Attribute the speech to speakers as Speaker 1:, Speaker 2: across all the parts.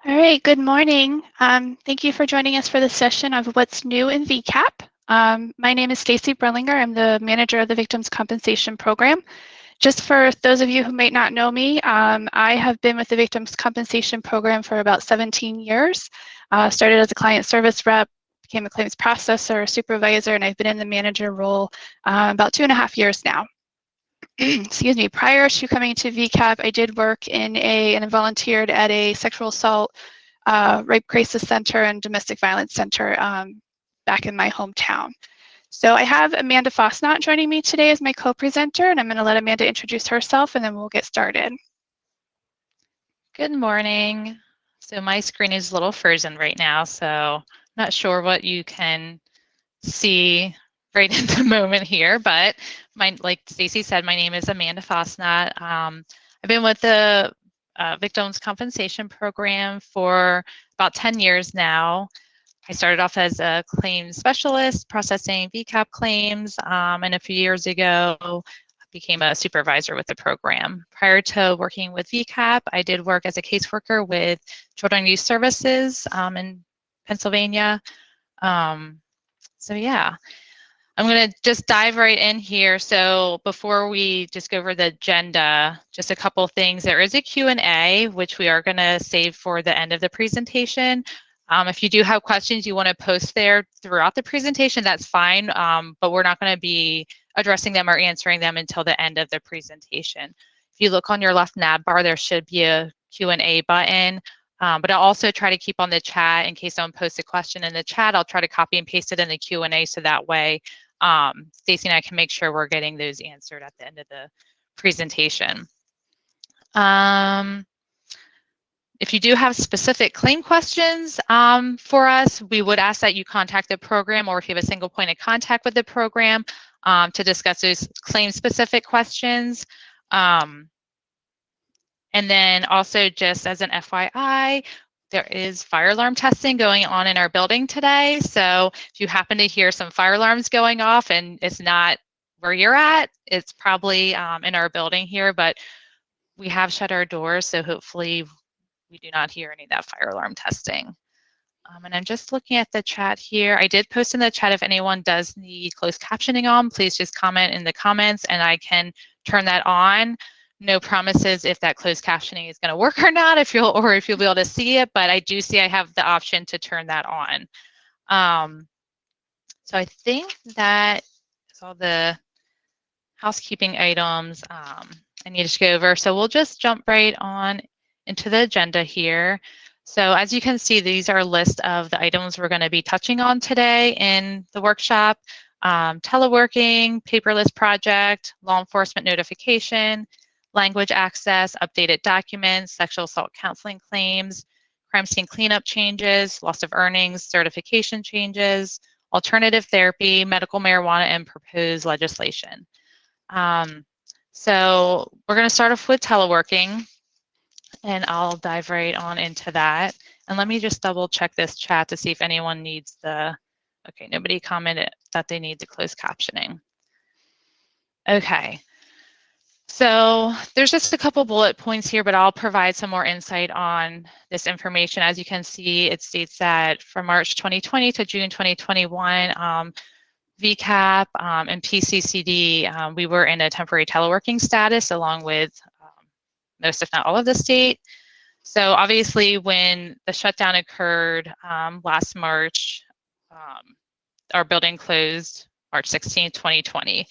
Speaker 1: All right, good morning. Thank you for joining us for this session of What's New in VCAP. My name is Stacy Brellinger. I'm the manager of the Victims Compensation Program. Just for those of you who might not know me, I have been with the Victims Compensation Program for about 17 years. Started as a client service rep, became a claims processor, supervisor, and I've been in the manager role about 2.5 years now. Excuse me, prior to coming to VCAP, I did work and volunteered at a sexual assault, rape crisis center and domestic violence center back in my hometown. So I have Amanda Fosnot joining me today as my co-presenter, and I'm going to let Amanda introduce herself and then we'll get started.
Speaker 2: Good morning. So my screen is a little frozen right now, so not sure what you can see right at the moment here, but like Stacy said, my name is Amanda Fosnot. I've been with the Victims Compensation Program for about 10 years now. I started off as a claims specialist processing VCAP claims, and a few years ago became a supervisor with the program. Prior to working with VCAP, I did work as a caseworker with Children and Youth Services in Pennsylvania. So yeah, I'm going to just dive right in here. So before we just go over the agenda, just a couple things. There is a Q&A, which we are going to save for the end of the presentation. If you do have questions you want to post there throughout the presentation, that's fine, but we're not going to be addressing them or answering them until the end of the presentation. If you look on your left nav bar, there should be a Q&A button. But I'll also try to keep on the chat in case someone posts a question in the chat. I'll try to copy and paste it in the Q&A so that way Stacy and I can make sure we're getting those answered at the end of the presentation. If you do have specific claim questions for us, we would ask that you contact the program, or if you have a single point of contact with the program to discuss those claim-specific questions. And then also, just as an FYI, there is fire alarm testing going on in our building today. So if you happen to hear some fire alarms going off and it's not where you're at, it's probably in our building here, but we have shut our doors, so hopefully we do not hear any of that fire alarm testing. And I'm just looking at the chat here. I did post in the chat if anyone does need closed captioning on, please just comment in the comments and I can turn that on. No promises if that closed captioning is going to work or not, if you'll be able to see it, but I do see I have the option to turn that on. So I think that is all the housekeeping items I need to go over. So we'll just jump right on into the agenda here. So as you can see, these are a list of the items we're going to be touching on today in the workshop. Teleworking, Paperless Project, law enforcement notification, language access, updated documents, sexual assault counseling claims, crime scene cleanup changes, loss of earnings, certification changes, alternative therapy, medical marijuana, and proposed legislation. So we're going to start off with teleworking, and I'll dive right on into that. And let me just double check this chat to see if anyone needs the, okay, nobody commented that they need the closed captioning. Okay, so there's just a couple bullet points here, but I'll provide some more insight on this information. As you can see, it states that from March 2020 to June 2021, VCAP and PCCD, we were in a temporary teleworking status along with most, if not all, of the state. So obviously when the shutdown occurred last March, our building closed March 16, 2020.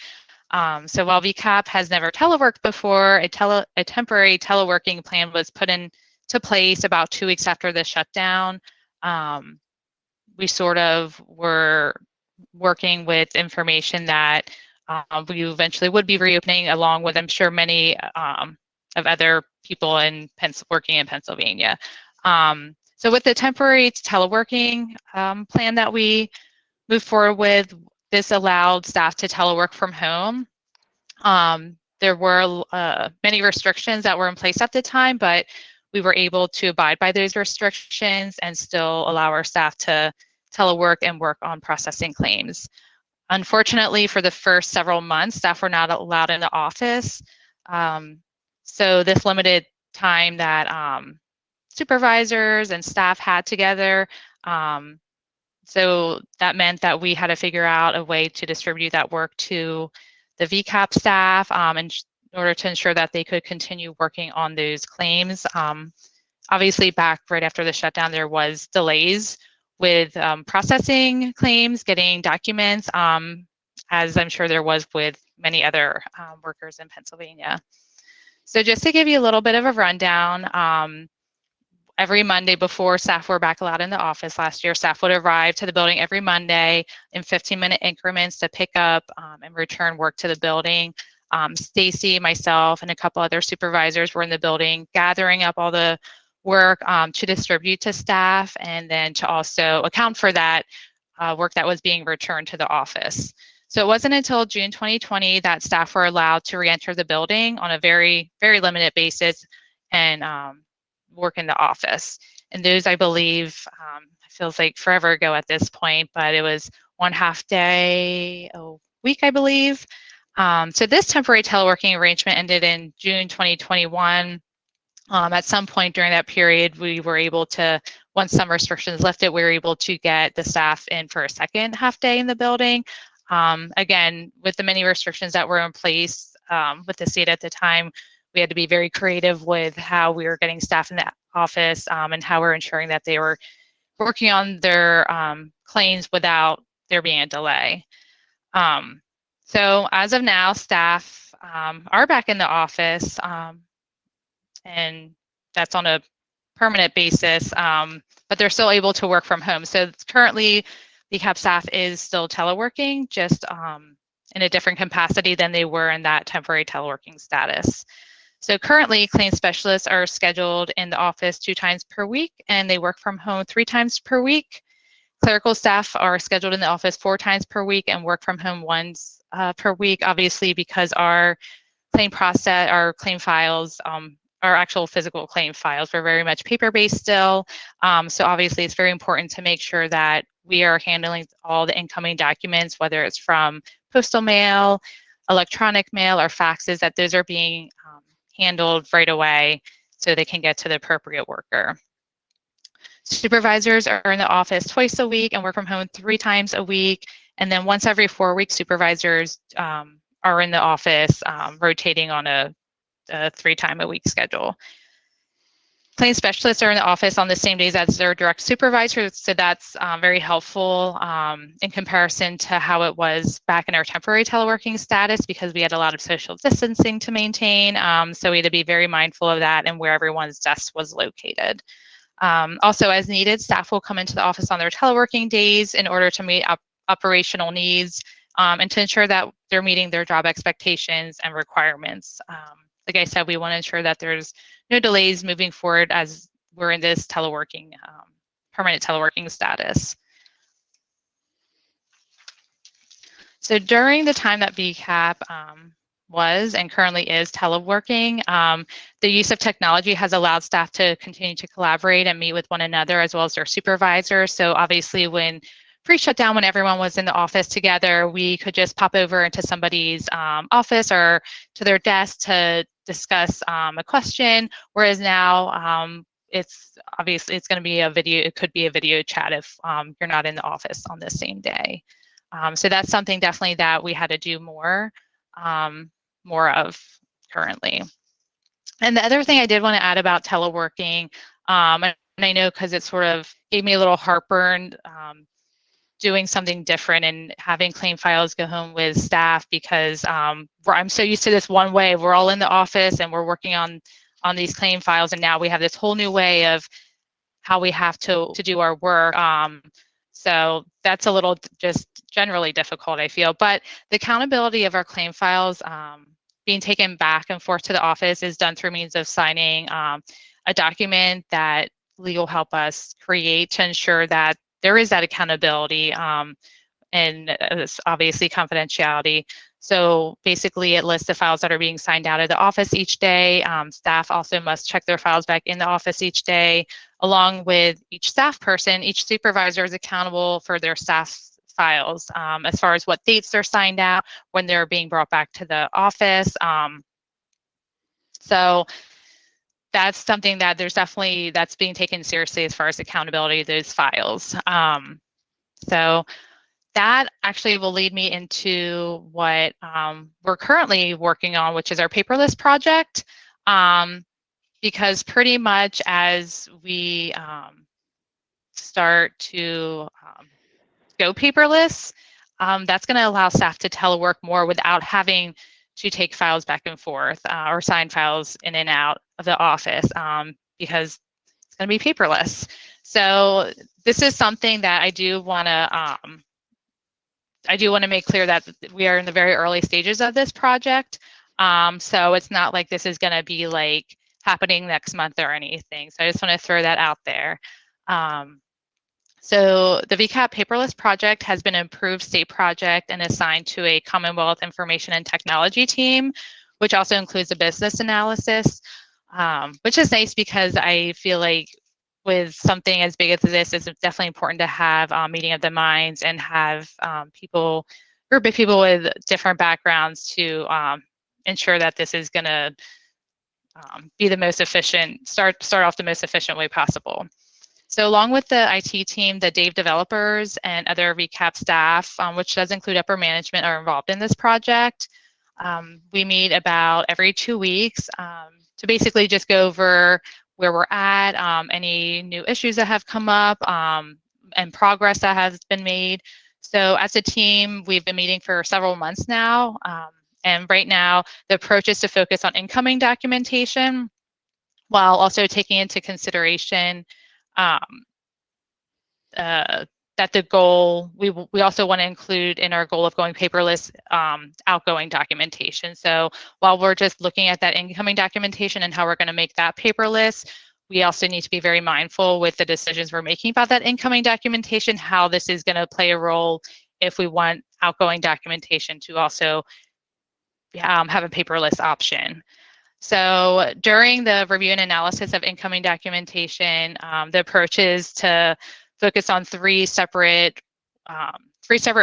Speaker 2: So while VCAP has never teleworked before, a temporary teleworking plan was put into place about 2 weeks after the shutdown. We sort of were working with information that we eventually would be reopening, along with, I'm sure, many of other people working in Pennsylvania. So with the temporary teleworking plan that we moved forward with, this allowed staff to telework from home. There were many restrictions that were in place at the time, but we were able to abide by those restrictions and still allow our staff to telework and work on processing claims. Unfortunately, for the first several months, staff were not allowed in the office. So this limited time that supervisors and staff had together. So that meant that we had to figure out a way to distribute that work to the VCAP staff in order to ensure that they could continue working on those claims. Obviously, back right after the shutdown, there was delays with processing claims, getting documents, as I'm sure there was with many other workers in Pennsylvania. So just to give you a little bit of a rundown, every Monday before staff were back allowed in the office last year, staff would arrive to the building every Monday in 15-minute increments to pick up and return work to the building. Stacy, myself, and a couple other supervisors were in the building gathering up all the work to distribute to staff and then to also account for that work that was being returned to the office. So it wasn't until June 2020 that staff were allowed to re-enter the building on a very, very limited basis and work in the office. And those, I believe, feels like forever ago at this point, but it was 1/2 day a week, I believe. So this temporary teleworking arrangement ended in June 2021. At some point during that period, we were able to, once some restrictions lifted, we were able to get the staff in for a second half day in the building. Again, with the many restrictions that were in place with the state at the time, we had to be very creative with how we were getting staff in the office and how we're ensuring that they were working on their claims without there being a delay. So as of now, staff are back in the office and that's on a permanent basis, but they're still able to work from home. So currently, VCAP staff is still teleworking, just in a different capacity than they were in that temporary teleworking status. So currently, claims specialists are scheduled in the office 2 times per week, and they work from home 3 times per week. Clerical staff are scheduled in the office 4 times per week and work from home once per week, obviously because our claim process, our claim files, our actual physical claim files were very much paper-based still. So obviously it's very important to make sure that we are handling all the incoming documents, whether it's from postal mail, electronic mail, or faxes, that those are being handled right away so they can get to the appropriate worker. Supervisors are in the office twice a week and work from home 3 times a week. And then once every 4 weeks, supervisors are in the office rotating on a 3-time-a-week schedule. Claims specialists are in the office on the same days as their direct supervisors, so that's very helpful in comparison to how it was back in our temporary teleworking status because we had a lot of social distancing to maintain, so we had to be very mindful of that and where everyone's desk was located. Also, as needed, staff will come into the office on their teleworking days in order to meet operational needs and to ensure that they're meeting their job expectations and requirements. Like I said, we want to ensure that there's no delays moving forward as we're in this teleworking, permanent teleworking status. So during the time that VCAP was and currently is teleworking, the use of technology has allowed staff to continue to collaborate and meet with one another as well as their supervisors. So obviously when pre-shutdown, when everyone was in the office together, we could just pop over into somebody's office or to their desk to discuss a question, whereas now it's obviously it's going to be a video, it could be a video chat if you're not in the office on the same day. So that's something definitely that we had to do more of currently. And the other thing I did want to add about teleworking, and I know because it sort of gave me a little heartburn doing something different and having claim files go home with staff because I'm so used to this one way. We're all in the office and we're working on these claim files, and now we have this whole new way of how we have to do our work. So that's a little just generally difficult, I feel. But the accountability of our claim files being taken back and forth to the office is done through means of signing a document that legal help us create to ensure that there is that accountability and obviously confidentiality. So basically it lists the files that are being signed out of the office each day. Staff also must check their files back in the office each day. Along with each staff person, each supervisor is accountable for their staff's files as far as what dates they're signed out, when they're being brought back to the office. So that's something that that's being taken seriously as far as accountability of those files. So that actually will lead me into what we're currently working on, which is our paperless project. Because pretty much as we start to go paperless, that's going to allow staff to telework more without having to take files back and forth or sign files in and out of the office because it's going to be paperless. So this is something that I do want to make clear that we are in the very early stages of this project. So it's not like this is going to be like happening next month or anything. So I just want to throw that out there. So the VCAP paperless project has been an approved state project and assigned to a Commonwealth Information and Technology team, which also includes a business analysis, which is nice because I feel like with something as big as this, it's definitely important to have a meeting of the minds and have group of people with different backgrounds to ensure that this is going to be the most efficient, start off the most efficient way possible. So along with the IT team, the Dave developers and other VCAP staff, which does include upper management, are involved in this project. We meet about every 2 weeks to basically just go over where we're at, any new issues that have come up, and progress that has been made. So as a team, we've been meeting for several months now. And right now, the approach is to focus on incoming documentation while also taking into consideration that the goal, we also want to include in our goal of going paperless outgoing documentation. So while we're just looking at that incoming documentation and how we're going to make that paperless, we also need to be very mindful with the decisions we're making about that incoming documentation, how this is going to play a role if we want outgoing documentation to also have a paperless option. So during the review and analysis of incoming documentation, the approach is to focus on three separate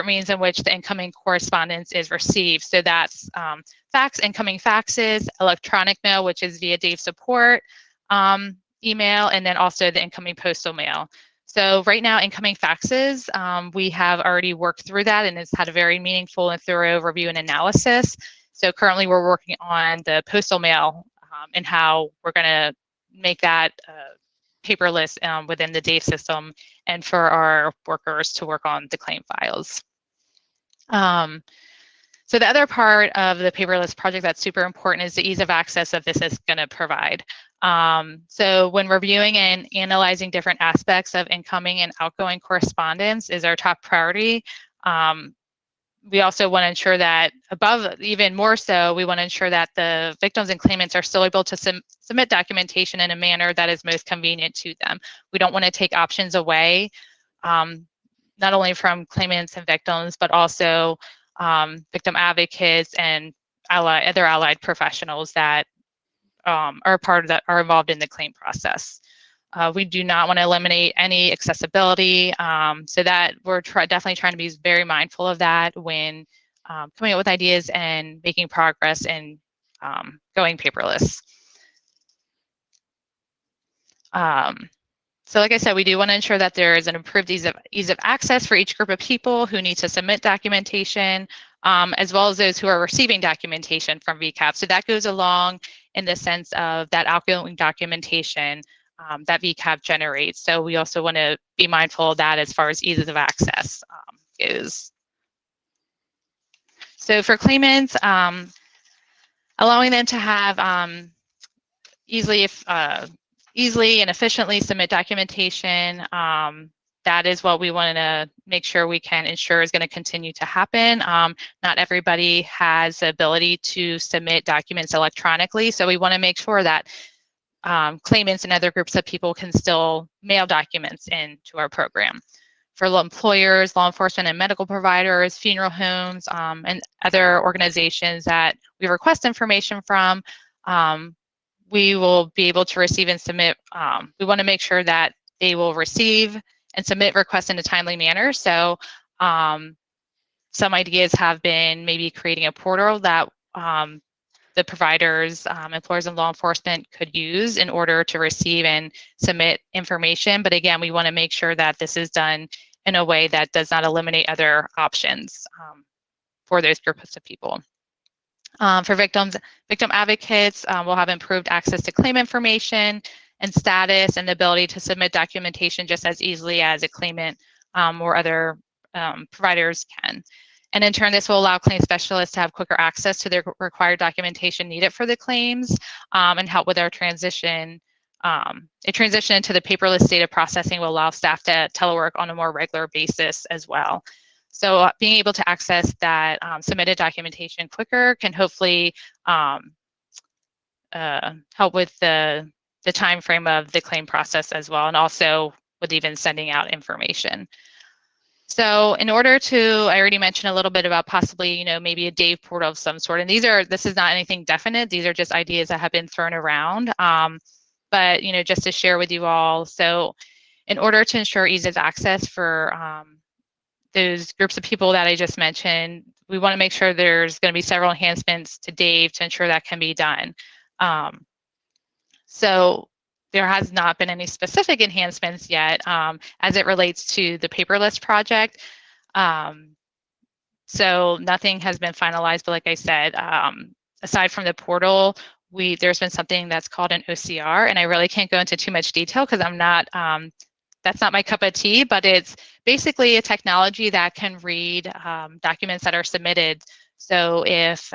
Speaker 2: means in which the incoming correspondence is received. So that's incoming faxes, electronic mail, which is via Dave support, email, and then also the incoming postal mail. So right now, incoming faxes, we have already worked through that and it's had a very meaningful and thorough review and analysis. So currently we're working on the postal mail and how we're going to make that paperless within the Dave system and for our workers to work on the claim files. So the other part of the paperless project that's super important is the ease of access that this is going to provide. So when reviewing and analyzing different aspects of incoming and outgoing correspondence is our top priority. We also want to ensure that even more so, we want to ensure that the victims and claimants are still able to submit documentation in a manner that is most convenient to them. We don't want to take options away, not only from claimants and victims, but also victim advocates and other allied professionals that are involved in the claim process. We do not want to eliminate any accessibility, so that we're definitely trying to be very mindful of that when coming up with ideas and making progress and going paperless. So like I said, we do want to ensure that there is an improved ease of access for each group of people who need to submit documentation, as well as those who are receiving documentation from VCAP. So that goes along in the sense of that outgoing documentation that VCAP generates. So we also want to be mindful of that as far as ease of access goes. So for claimants, allowing them to have easily and efficiently submit documentation, that is what we want to make sure we can ensure is going to continue to happen. Not everybody has the ability to submit documents electronically, so we want to make sure that claimants and other groups of people can still mail documents into our program. For employers, law enforcement and medical providers, funeral homes, and other organizations that we request information from, we will be able to receive and submit. We want to make sure that they will receive and submit requests in a timely manner. So some ideas have been maybe creating a portal that the providers, employers, and law enforcement could use in order to receive and submit information. But again, we want to make sure that this is done in a way that does not eliminate other options for those groups of people. For victim advocates, we'll have improved access to claim information and status and the ability to submit documentation just as easily as a claimant or other providers can. And in turn, this will allow claim specialists to have quicker access to their required documentation needed for the claims and help with our transition. A transition into the paperless data processing will allow staff to telework on a more regular basis as well. So being able to access that submitted documentation quicker can hopefully help with the time frame of the claim process as well, and also with even sending out information. So in order to, I already mentioned a little bit about possibly, maybe a Dave portal of some sort, and this is not anything definite, these are just ideas that have been thrown around. But, just to share with you all, so in order to ensure ease of access for those groups of people that I just mentioned, we want to make sure there's going to be several enhancements to Dave to ensure that can be done. So there has not been any specific enhancements yet as it relates to the Paperless Project. So nothing has been finalized, but like I said, aside from the portal, there's been something that's called an OCR, and I really can't go into too much detail because I'm not, that's not my cup of tea, but it's basically a technology that can read documents that are submitted. So if,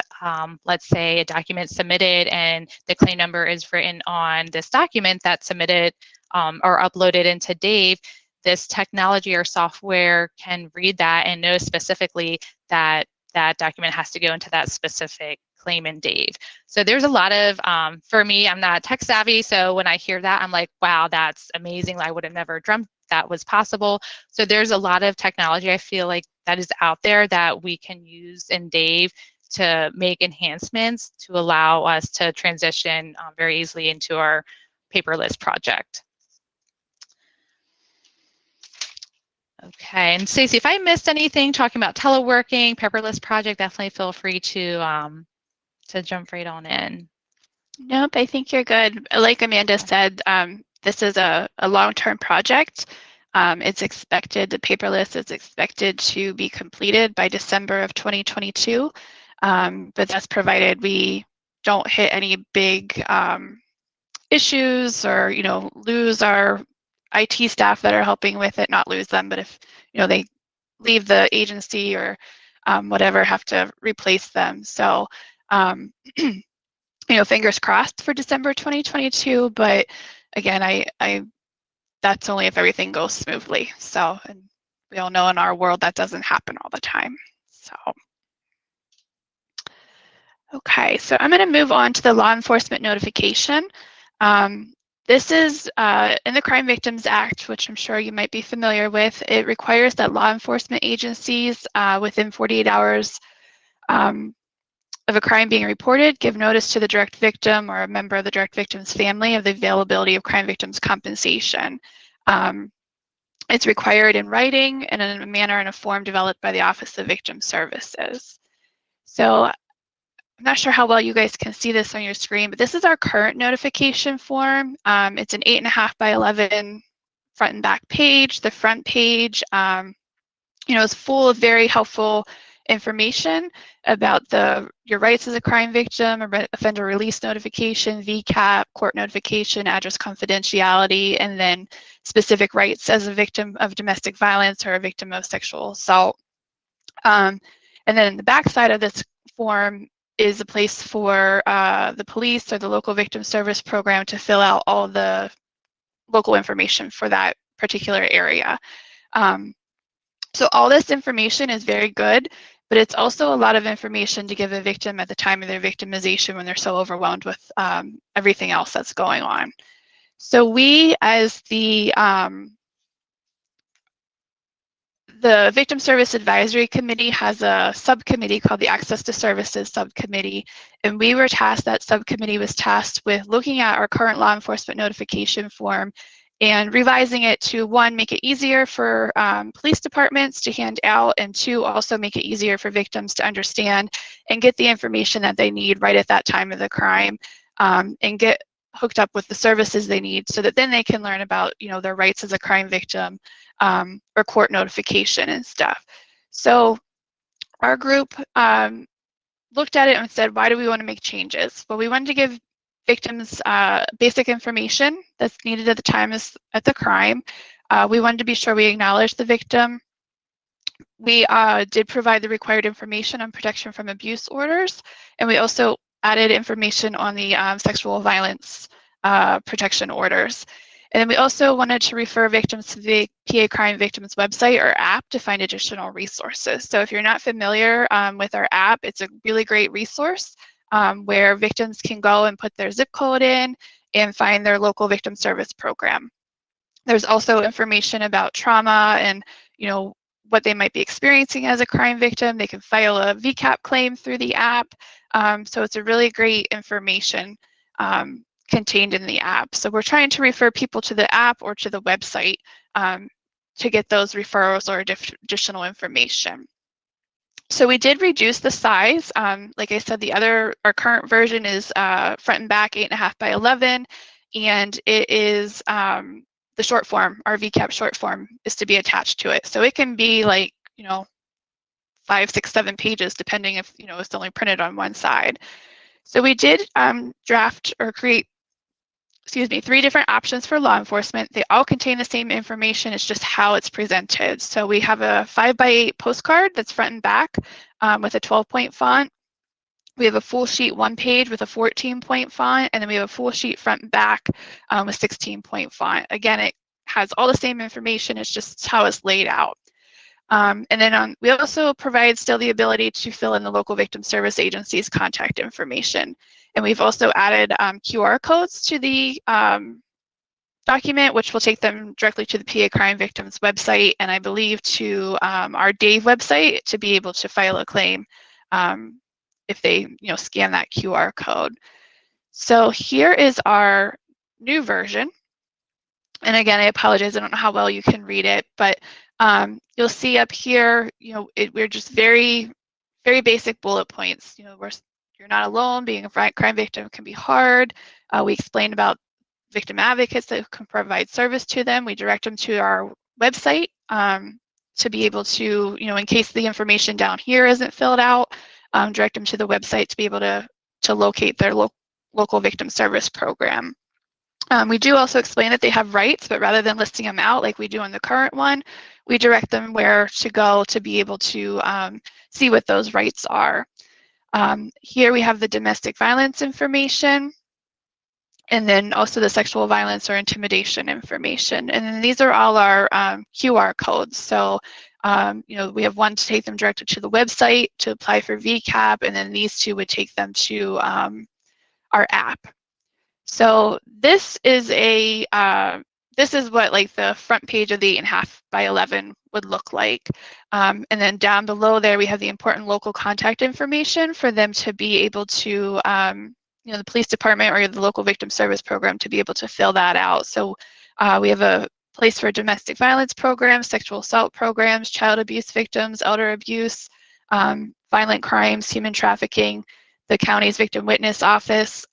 Speaker 2: let's say, a document submitted and the claim number is written on this document that's submitted or uploaded into Dave, this technology or software can read that and know specifically that that document has to go into that specific claim in Dave. So there's a lot of, for me, I'm not tech savvy, so when I hear that, I'm like, wow, that's amazing. I would have never dreamt that was possible. So there's a lot of technology I feel like that is out there that we can use in Dave to make enhancements to allow us to transition very easily into our paperless project. Okay, and Stacey, if I missed anything talking about teleworking, paperless project, definitely feel free to jump right on in.
Speaker 1: Nope, I think you're good. Like Amanda said, this is a long-term project. It's expected, the paperless is expected to be completed by December of 2022, but that's provided we don't hit any big issues or, lose our IT staff that are helping with it, not lose them, but if, they leave the agency or whatever, have to replace them. So, fingers crossed for December 2022, but again, that's only if everything goes smoothly. So, and we all know in our world that doesn't happen all the time. So, okay, so I'm going to move on to the law enforcement notification. This is in the Crime Victims Act, which I'm sure you might be familiar with. It requires that law enforcement agencies within 48 hours of a crime being reported, give notice to the direct victim or a member of the direct victim's family of the availability of crime victims' compensation. It's required in writing and in a manner and a form developed by the Office of Victim Services. So I'm not sure how well you guys can see this on your screen, but this is our current notification form. It's an 8.5 by 11 front and back page. The front page, is full of very helpful information about your rights as a crime victim, offender release notification, VCAP, court notification, address confidentiality, and then specific rights as a victim of domestic violence or a victim of sexual assault. And then in the back side of this form is a place for the police or the local victim service program to fill out all the local information for that particular area. So all this information is very good, but it's also a lot of information to give a victim at the time of their victimization when they're so overwhelmed with everything else that's going on. So we, as the Victim Service Advisory Committee has a subcommittee called the Access to Services Subcommittee, and we were tasked, that subcommittee was tasked with looking at our current law enforcement notification form and revising it to, one, make it easier for police departments to hand out, and two, also make it easier for victims to understand and get the information that they need right at that time of the crime, and get hooked up with the services they need, so that then they can learn about, you know, their rights as a crime victim, or court notification and stuff. So our group looked at it and said, why do we want to make changes? Well, we wanted to give victims basic information that's needed at the time at the crime. We wanted to be sure we acknowledge the victim. We did provide the required information on protection from abuse orders, and we also added information on the sexual violence protection orders. And then we also wanted to refer victims to the PA Crime Victims website or app to find additional resources. So if you're not familiar with our app, it's a really great resource where victims can go and put their zip code in and find their local victim service program. There's also information about trauma and, you know, what they might be experiencing as a crime victim. They can file a VCAP claim through the app. So it's a really great information contained in the app. So we're trying to refer people to the app or to the website to get those referrals or additional information. So we did reduce the size. Like I said, our current version is front and back 8.5 by 11, and it is the short form, our VCAP short form, is to be attached to it. So it can be like, you know, 5, 6, 7 pages, depending if, you know, it's only printed on one side. So we did draft or create, 3 different options for law enforcement. They all contain the same information, it's just how it's presented. So we have a 5 by 8 postcard that's front and back with a 12-point font. We have a full sheet 1 page with a 14-point font, and then we have a full sheet front and back with 16-point font. Again, it has all the same information, it's just how it's laid out. And then we also provide still the ability to fill in the local victim service agency's contact information. And we've also added QR codes to the document, which will take them directly to the PA Crime Victims website, and I believe to our Dave website to be able to file a claim if they, you know, scan that QR code. So here is our new version. And again, I apologize, I don't know how well you can read it, but you'll see up here, you know, we're just very, very basic bullet points. You know, you're not alone. Being a crime victim can be hard. We explain about victim advocates that can provide service to them. We direct them to our website to be able to, you know, in case the information down here isn't filled out, direct them to the website to be able to locate their local victim service program. We do also explain that they have rights, but rather than listing them out like we do on the current one, we direct them where to go to be able to see what those rights are. Here we have the domestic violence information, and then also the sexual violence or intimidation information. And then these are all our QR codes. So, you know, we have one to take them directly to the website to apply for VCAP, and then these 2 would take them to our app. So this is what like the front page of the 8.5 by 11 would look like. And then down below there, we have the important local contact information for them to be able to, you know, the police department or the local victim service program to be able to fill that out. So we have a place for domestic violence programs, sexual assault programs, child abuse victims, elder abuse, violent crimes, human trafficking, the county's victim witness office.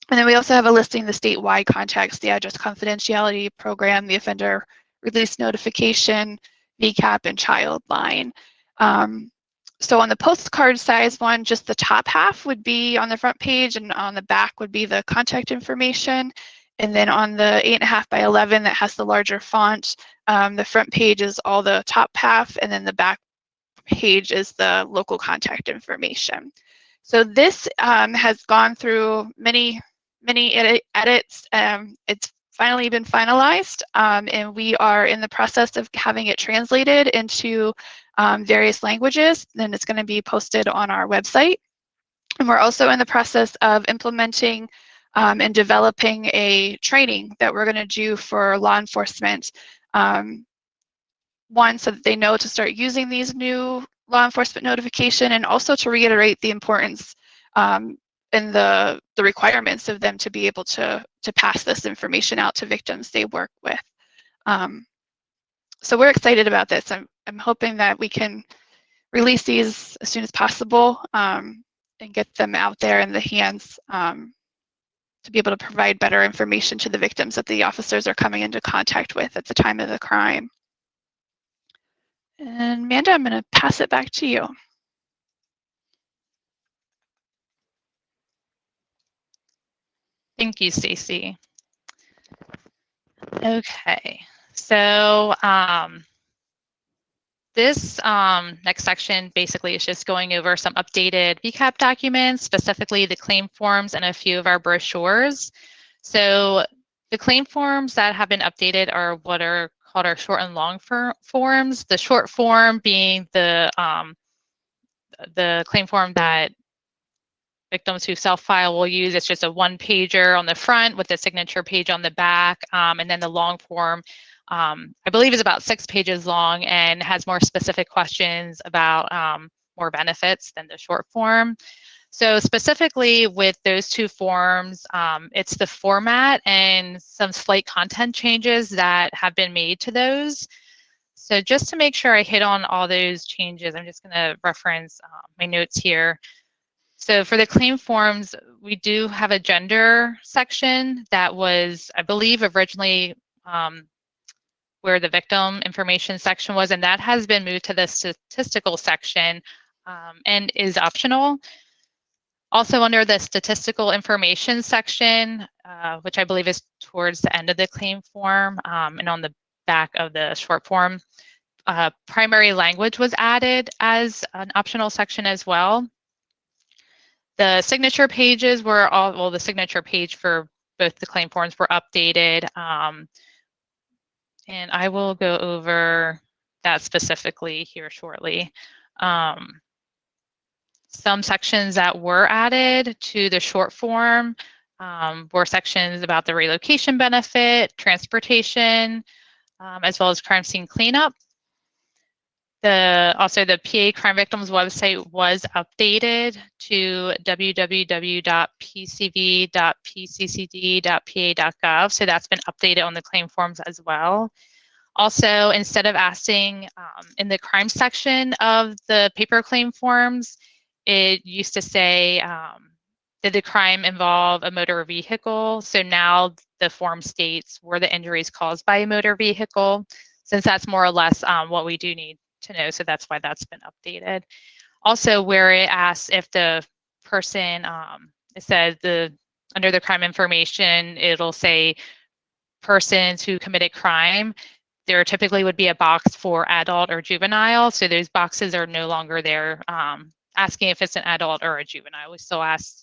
Speaker 1: And then we also have a listing of the statewide contacts, the address confidentiality program, the offender release notification, VCAP, and child line. So on the postcard size one, just the top half would be on the front page, and on the back would be the contact information. And then on the 8.5 by 11 that has the larger font, the front page is all the top half, and then the back page is the local contact information. So this has gone through many edits. It's finally been finalized, and we are in the process of having it translated into various languages. Then it's going to be posted on our website. And we're also in the process of implementing and developing a training that we're going to do for law enforcement. One, so that they know to start using these new law enforcement notification, and also to reiterate the importance the requirements of them to be able to pass this information out to victims they work with. So we're excited about this. I'm hoping that we can release these as soon as possible and get them out there in the hands to be able to provide better information to the victims that the officers are coming into contact with at the time of the crime. And Amanda, I'm going to pass it back to you.
Speaker 2: Thank you, Stacy. Okay, so this next section basically is just going over some updated VCAP documents, specifically the claim forms and a few of our brochures. So the claim forms that have been updated are what are called our short and long forms. The short form being the claim form that victims who self-file will use. It's just a one-pager on the front with a signature page on the back, and then the long form, I believe, is about 6 pages long and has more specific questions about more benefits than the short form. So specifically with those two forms, it's the format and some slight content changes that have been made to those. So just to make sure I hit on all those changes, I'm just going to reference my notes here. So for the claim forms, we do have a gender section that was, I believe, originally where the victim information section was, and that has been moved to the statistical section and is optional. Also under the statistical information section, which I believe is towards the end of the claim form and on the back of the short form, primary language was added as an optional section as well. The signature pages were all, well, the signature page for both the claim forms were updated. And I will go over that specifically here shortly. Some sections that were added to the short form were sections about the relocation benefit, transportation, as well as crime scene cleanup. Also, the PA Crime Victims website was updated to www.pcv.pccd.pa.gov. So that's been updated on the claim forms as well. Also, instead of asking in the crime section of the paper claim forms, it used to say, did the crime involve a motor vehicle? So now the form states, were the injuries caused by a motor vehicle? Since that's more or less what we do need to know, so that's why that's been updated. Also, where it asks if the person, it says under the crime information, it'll say persons who committed crime. There typically would be a box for adult or juvenile, so those boxes are no longer there asking if it's an adult or a juvenile. We still ask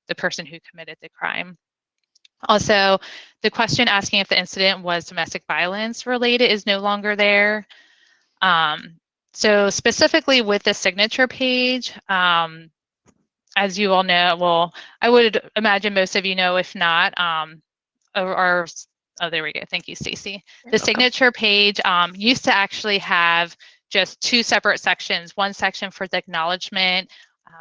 Speaker 2: the person who committed the crime. Also, the question asking if the incident was domestic violence related is no longer there. So specifically with the signature page, as you all know, well, I would imagine most of you know, if not, oh, there we go. Thank you, Stacy. The signature page used to actually have just 2 separate sections, one section for the acknowledgement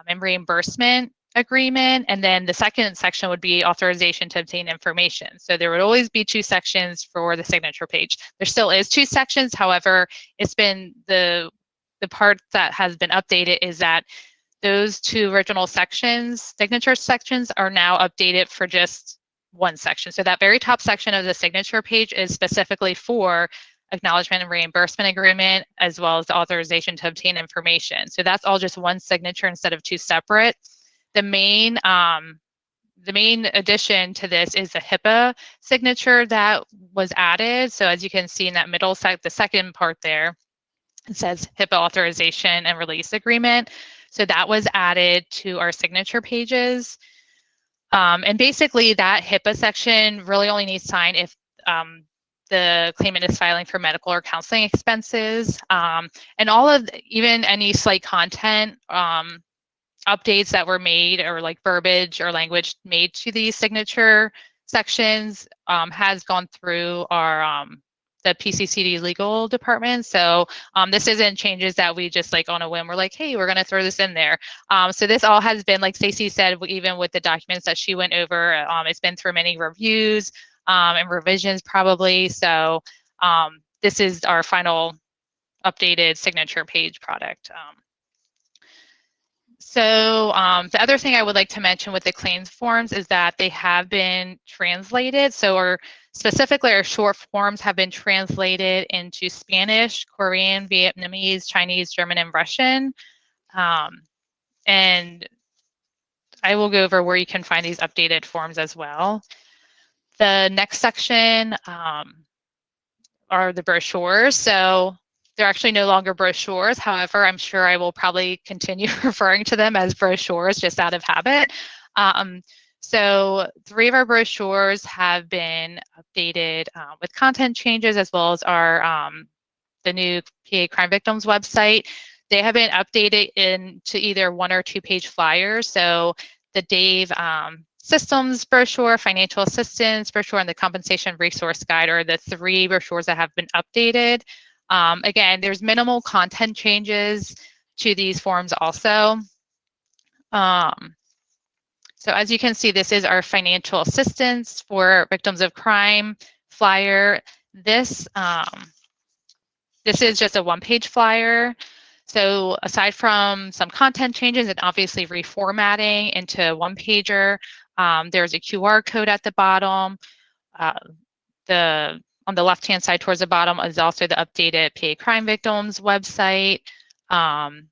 Speaker 2: and reimbursement agreement, and then the second section would be authorization to obtain information. So there would always be 2 sections for the signature page. There still is 2 sections, however, it's been the part that has been updated is that those 2 original sections, signature sections, are now updated for just 1 section. So that very top section of the signature page is specifically for acknowledgement and reimbursement agreement, as well as the authorization to obtain information. So that's all just 1 signature instead of 2 separate. The main addition to this is a HIPAA signature that was added. So as you can see in that middle the second part there, it says HIPAA authorization and release agreement. So that was added to our signature pages. And basically that HIPAA section really only needs signed if the claimant is filing for medical or counseling expenses. And all of, even any slight content updates that were made, or like verbiage or language made to these signature sections has gone through our the PCCD legal department. So this isn't changes that we just like on a whim, we're like, hey, we're gonna throw this in there. So this all has been, like Stacey said, even with the documents that she went over, it's been through many reviews and revisions probably. So this is our final updated signature page product. So the other thing I would like to mention with the claims forms is that they have been translated. So specifically our short forms have been translated into Spanish, Korean, Vietnamese, Chinese, German, and Russian. And I will go over where you can find these updated forms as well. The next section are the brochures. So they're actually no longer brochures. However, I'm sure I will probably continue referring to them as brochures just out of habit. So 3 of our brochures have been updated with content changes, as well as our the new PA Crime Victims website. They have been updated into either 1 or 2-page flyers. So the Dave systems brochure, financial assistance brochure, and the compensation resource guide are the 3 brochures that have been updated. Again, there's minimal content changes to these forms also. So as you can see, this is our financial assistance for victims of crime flyer. This is just a 1-page flyer. So aside from some content changes and obviously reformatting into 1-pager, there's a QR code at the bottom. On the left-hand side towards the bottom is also the updated PA Crime Victims website. And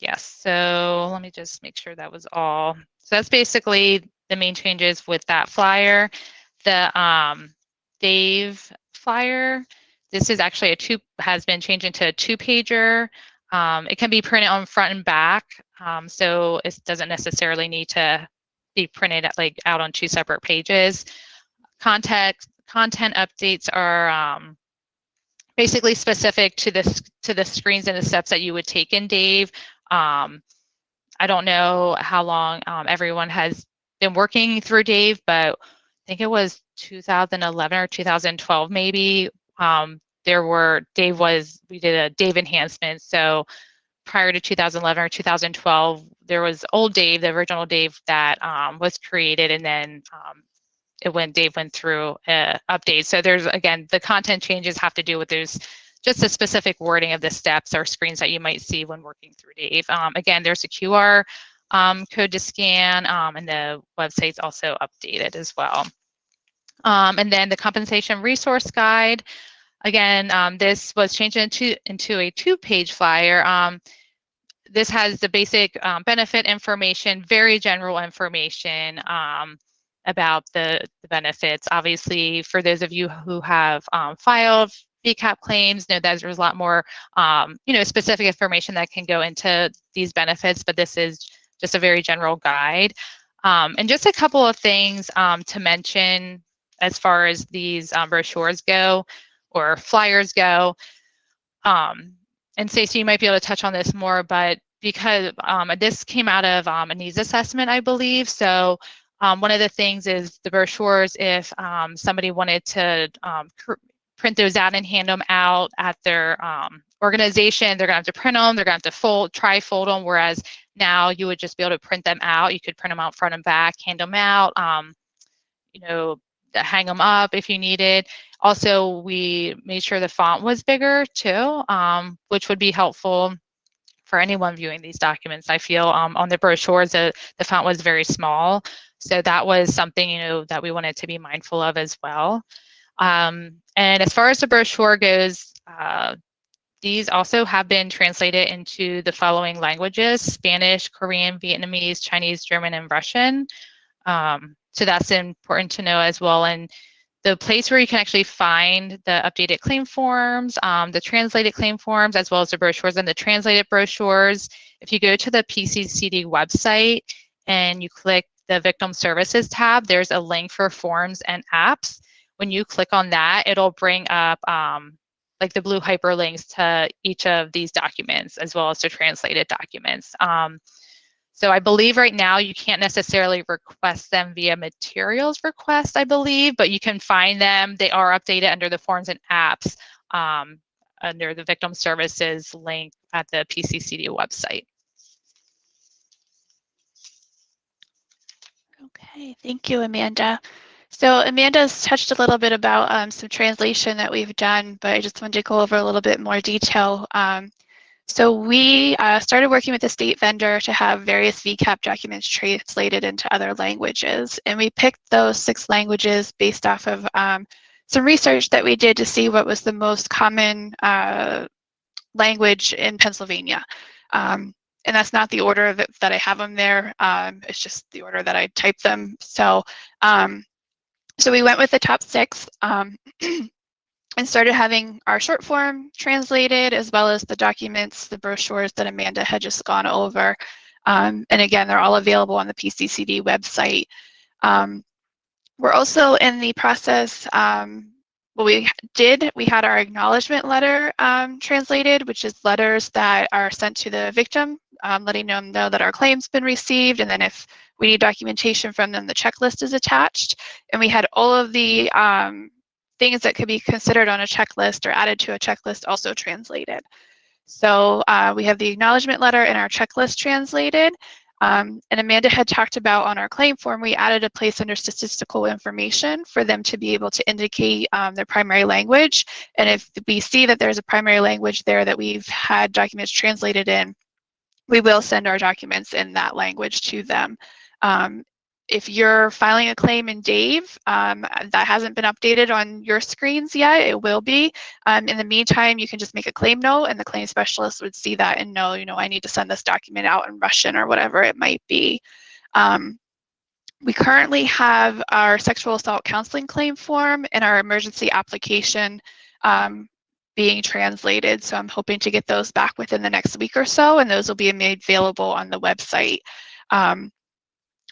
Speaker 2: yes, so let me just make sure that was all. So that's basically the main changes with that flyer. The Dave flyer, this is actually has been changed into a 2-pager. It can be printed on front and back, so it doesn't necessarily need to be printed out on 2 separate pages. Content updates are basically specific to the screens and the steps that you would take in Dave. I don't know how long everyone has been working through Dave, but I think it was 2011 or 2012 maybe. We did a Dave enhancement. So prior to 2011 or 2012, there was old Dave, the original Dave that was created, and then Dave went through updates. So there's, again, the content changes have to do with just the specific wording of the steps or screens that you might see when working through Dave. Again, there's a QR code to scan, and the website's also updated as well. And then the compensation resource guide. Again, this was changed into a 2-page flyer. This has the basic benefit information, very general information about the benefits. Obviously, for those of you who have filed VCAP claims, know that there's a lot more specific information that can go into these benefits, but this is just a very general guide. And just a couple of things to mention as far as these brochures go or flyers go. And Stacey, you might be able to touch on this more, but because this came out of a needs assessment, I believe. So one of the things is the brochures, if somebody wanted to print those out and hand them out at their organization, they're gonna have to print them, they're gonna have to fold them, whereas now you would just be able to print them out. You could print them out front and back, hand them out, hang them up if you needed. Also, we made sure the font was bigger too, which would be helpful for anyone viewing these documents. I feel on the brochures, the font was very small. So that was something, that we wanted to be mindful of as well. And as far as the brochure goes, these also have been translated into the following languages: Spanish, Korean, Vietnamese, Chinese, German, and Russian. So that's important to know as well. And the place where you can actually find the updated claim forms, the translated claim forms, as well as the brochures and the translated brochures, if you go to the PCCD website and you click the Victim Services tab, there's a link for forms and apps. When you click on that, it'll bring up like the blue hyperlinks to each of these documents, as well as the translated documents. So I believe right now you can't necessarily request them via materials request, I believe, but you can find them. They are updated under the forms and apps under the victim services link at the PCCD website.
Speaker 1: Okay, thank you, Amanda. So Amanda's touched a little bit about some translation that we've done, but I just wanted to go over a little bit more detail. So we started working with a state vendor to have various VCAP documents translated into other languages. And we picked those 6 languages based off of some research that we did to see what was the most common language in Pennsylvania. And that's not the order that I have them there. It's just the order that I typed them. So, so we went with the top 6. And started having our short form translated, as well as the documents, the brochures that Amanda had just gone over. And again, they're all available on the PCCD website. We're also in the process, what we had our acknowledgement letter translated, which is letters that are sent to the victim, letting them know that our claim's been received, and then if we need documentation from them, the checklist is attached. And we had all of the things that could be considered on a checklist or added to a checklist also translated. So we have the acknowledgement letter and our checklist translated. And Amanda had talked about on our claim form, we added a place under statistical information for them to be able to indicate their primary language. And if we see that there's a primary language there that we've had documents translated in, we will send our documents in that language to them. If you're filing a claim in Dave, that hasn't been updated on your screens yet, it will be. In the meantime, you can just make a claim note and the claim specialist would see that and know, I need to send this document out in Russian or whatever it might be. We currently have our sexual assault counseling claim form and our emergency application being translated. So I'm hoping to get those back within the next week or so, and those will be made available on the website.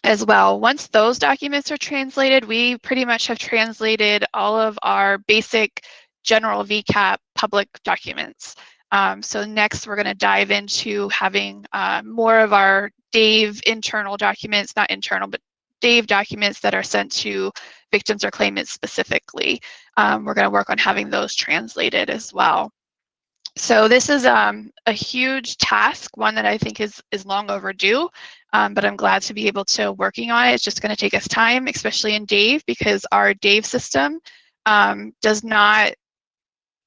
Speaker 1: As well. Once those documents are translated, we pretty much have translated all of our basic general VCAP public documents. So next we're going to dive into having more of our Dave internal documents, not internal, but Dave documents that are sent to victims or claimants specifically. We're going to work on having those translated as well. So this is a huge task, one that I think is long overdue, but I'm glad to be able to working on it. It's just going to take us time, especially in Dave, because our Dave system does not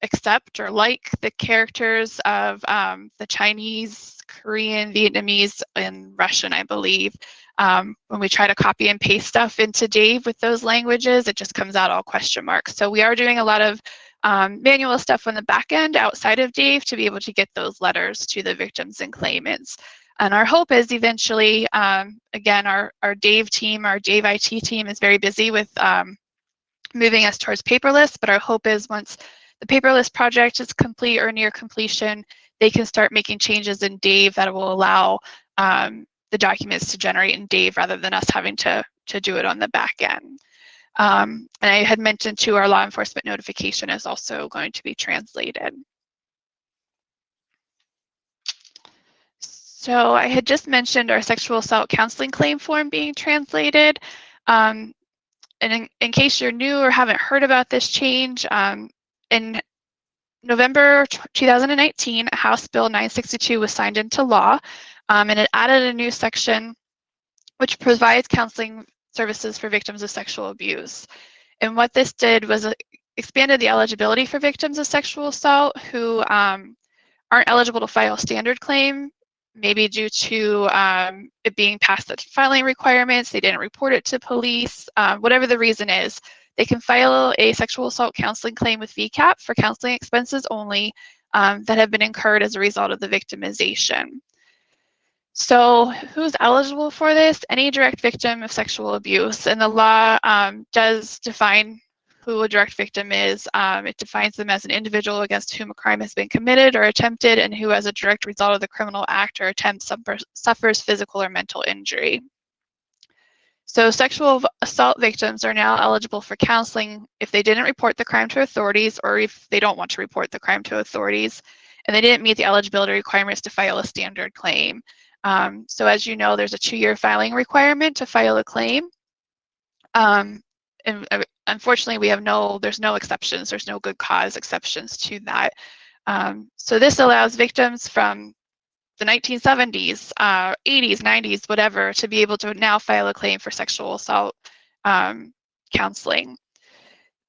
Speaker 1: accept or like the characters of the Chinese, Korean, Vietnamese, and Russian, I believe. When we try to copy and paste stuff into Dave with those languages, it just comes out all question marks. So we are doing a lot of manual stuff on the back end outside of Dave to be able to get those letters to the victims and claimants. And our hope is eventually, again, our Dave team, our Dave IT team is very busy with moving us towards paperless, but our hope is once the paperless project is complete or near completion, they can start making changes in Dave that will allow the documents to generate in Dave rather than us having to do it on the back end. And I had mentioned too, our law enforcement notification is also going to be translated. So I had just mentioned our sexual assault counseling claim form being translated. And in case you're new or haven't heard about this change, in November 2019, House Bill 962 was signed into law, and it added a new section which provides counseling services for victims of sexual abuse. And what this did was expanded the eligibility for victims of sexual assault who aren't eligible to file a standard claim, maybe due to it being past the filing requirements, they didn't report it to police, whatever the reason is. They can file a sexual assault counseling claim with VCAP for counseling expenses only that have been incurred as a result of the victimization. So who's eligible for this? Any direct victim of sexual abuse. And the law does define who a direct victim is. It defines them as an individual against whom a crime has been committed or attempted and who as a direct result of the criminal act or attempt suffers physical or mental injury. So sexual assault victims are now eligible for counseling if they didn't report the crime to authorities or if they don't want to report the crime to authorities and they didn't meet the eligibility requirements to file a standard claim. So as you know, there's a 2-year filing requirement to file a claim. And unfortunately, there's no exceptions. There's no good cause exceptions to that. So this allows victims from the 1970s, 80s, 90s, whatever, to be able to now file a claim for sexual assault counseling.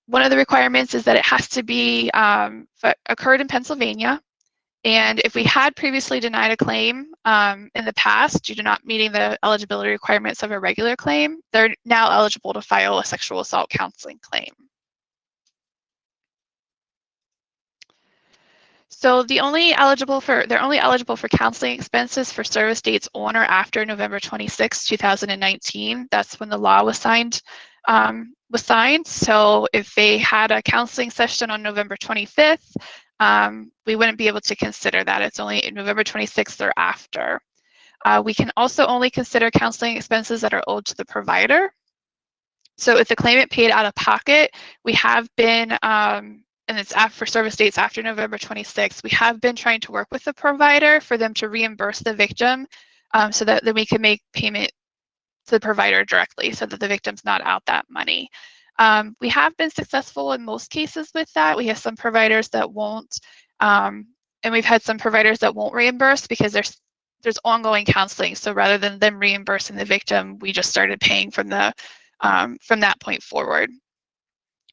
Speaker 1: One of the requirements is that it has to be occurred in Pennsylvania. And if we had previously denied a claim in the past due to not meeting the eligibility requirements of a regular claim, they're now eligible to file a sexual assault counseling claim. So they're only eligible for counseling expenses for service dates on or after November 26, 2019. That's when the law was signed. So if they had a counseling session on November 25th, we wouldn't be able to consider that. It's only November 26th or after. We can also only consider counseling expenses that are owed to the provider. So if the claimant paid out of pocket, we have been, and it's for service dates after November 26th, we have been trying to work with the provider for them to reimburse the victim so that then we can make payment to the provider directly so that the victim's not out that money. We have been successful in most cases with that. We have some providers that won't, and we've had some providers that won't reimburse because there's ongoing counseling. So rather than them reimbursing the victim, we just started paying from that point forward.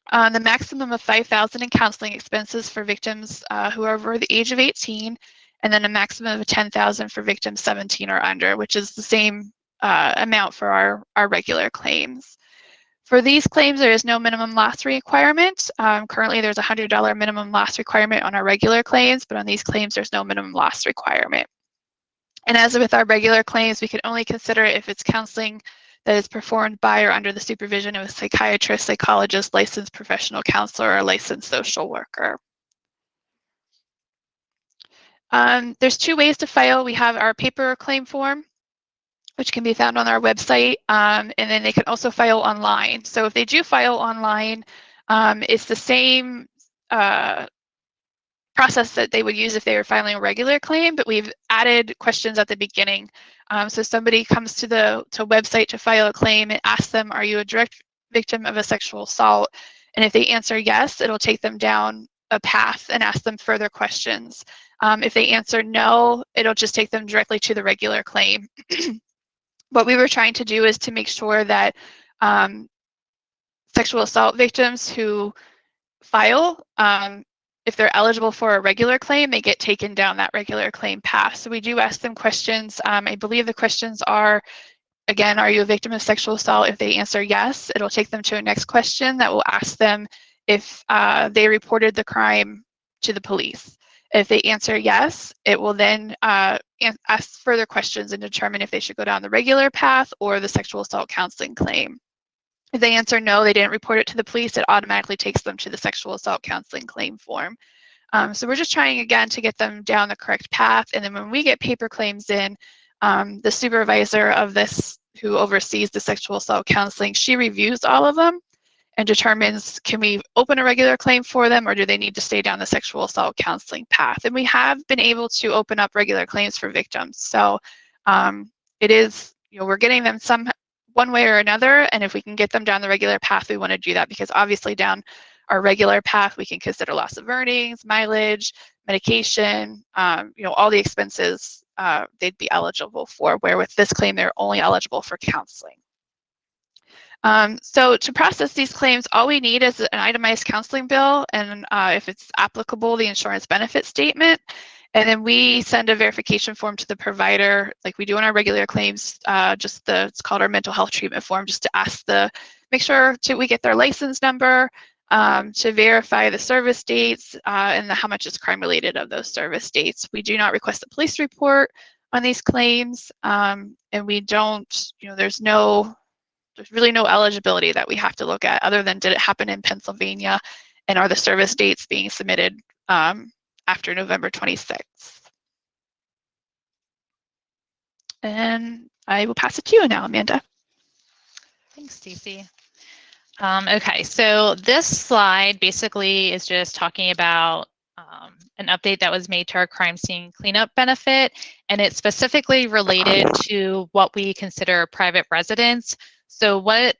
Speaker 1: The maximum of $5,000 in counseling expenses for victims who are over the age of 18, and then a maximum of $10,000 for victims 17 or under, which is the same amount for our regular claims. For these claims, there is no minimum loss requirement. Currently, there's a $100 minimum loss requirement on our regular claims, but on these claims, there's no minimum loss requirement. And as with our regular claims, we can only consider it if it's counseling that is performed by or under the supervision of a psychiatrist, psychologist, licensed professional counselor, or licensed social worker. There's 2 ways to file. We have our paper claim form, which can be found on our website, and then they can also file online. So if they do file online, it's the same process that they would use if they were filing a regular claim, but we've added questions at the beginning. So somebody comes to the website to file a claim and asks them, are you a direct victim of a sexual assault? And if they answer yes, it'll take them down a path and ask them further questions. If they answer no, it'll just take them directly to the regular claim. What we were trying to do is to make sure that sexual assault victims who file, if they're eligible for a regular claim, they get taken down that regular claim path. So we do ask them questions. I believe the questions are, again, are you a victim of sexual assault? If they answer yes, it'll take them to a next question that will ask them if they reported the crime to the police. If they answer yes, it will then ask further questions and determine if they should go down the regular path or the sexual assault counseling claim. If they answer no, they didn't report it to the police, it automatically takes them to the sexual assault counseling claim form. So we're just trying again to get them down the correct path. And then when we get paper claims in, the supervisor of this who oversees the sexual assault counseling, she reviews all of them and determines, can we open a regular claim for them or do they need to stay down the sexual assault counseling path? And we have been able to open up regular claims for victims. So it is, we're getting them one way or another, and if we can get them down the regular path, we want to do that because obviously down our regular path, we can consider loss of earnings, mileage, medication, all the expenses they'd be eligible for, where with this claim, they're only eligible for counseling. So to process these claims, all we need is an itemized counseling bill, and if it's applicable, the insurance benefit statement. And then we send a verification form to the provider, like we do on our regular claims, it's called our mental health treatment form, just to make sure we get their license number, to verify the service dates and how much is crime related of those service dates. We do not request a police report on these claims, and we don't, there's really no eligibility that we have to look at other than did it happen in Pennsylvania and are the service dates being submitted after November 26th. And I will pass it to you now, Amanda.
Speaker 2: Thanks, Stacey. Okay, so this slide basically is just talking about an update that was made to our crime scene cleanup benefit, and it's specifically related to what we consider private residence. So what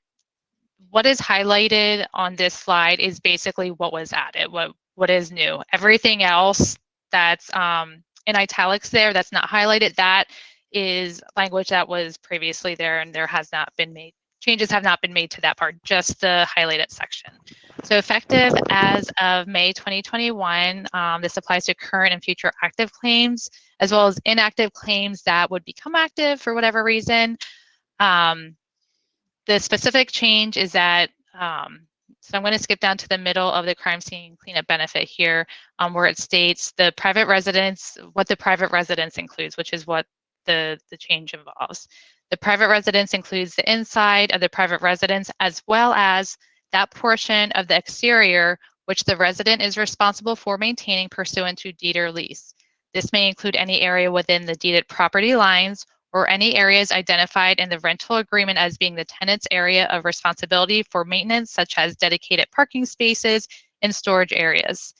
Speaker 2: is highlighted on this slide is basically what was added, what is new. Everything else that's in italics there, that's not highlighted, that is language that was previously there, and changes have not been made to that part, just the highlighted section. So effective as of May 2021, this applies to current and future active claims, as well as inactive claims that would become active for whatever reason. The specific change is that, so I'm going to skip down to the middle of the crime scene cleanup benefit here, where it states the private residence, what the private residence includes, which is what the change involves. The private residence includes the inside of the private residence, as well as that portion of the exterior which the resident is responsible for maintaining pursuant to deed or lease. This may include any area within the deeded property lines or any areas identified in the rental agreement as being the tenant's area of responsibility for maintenance, such as dedicated parking spaces and storage areas.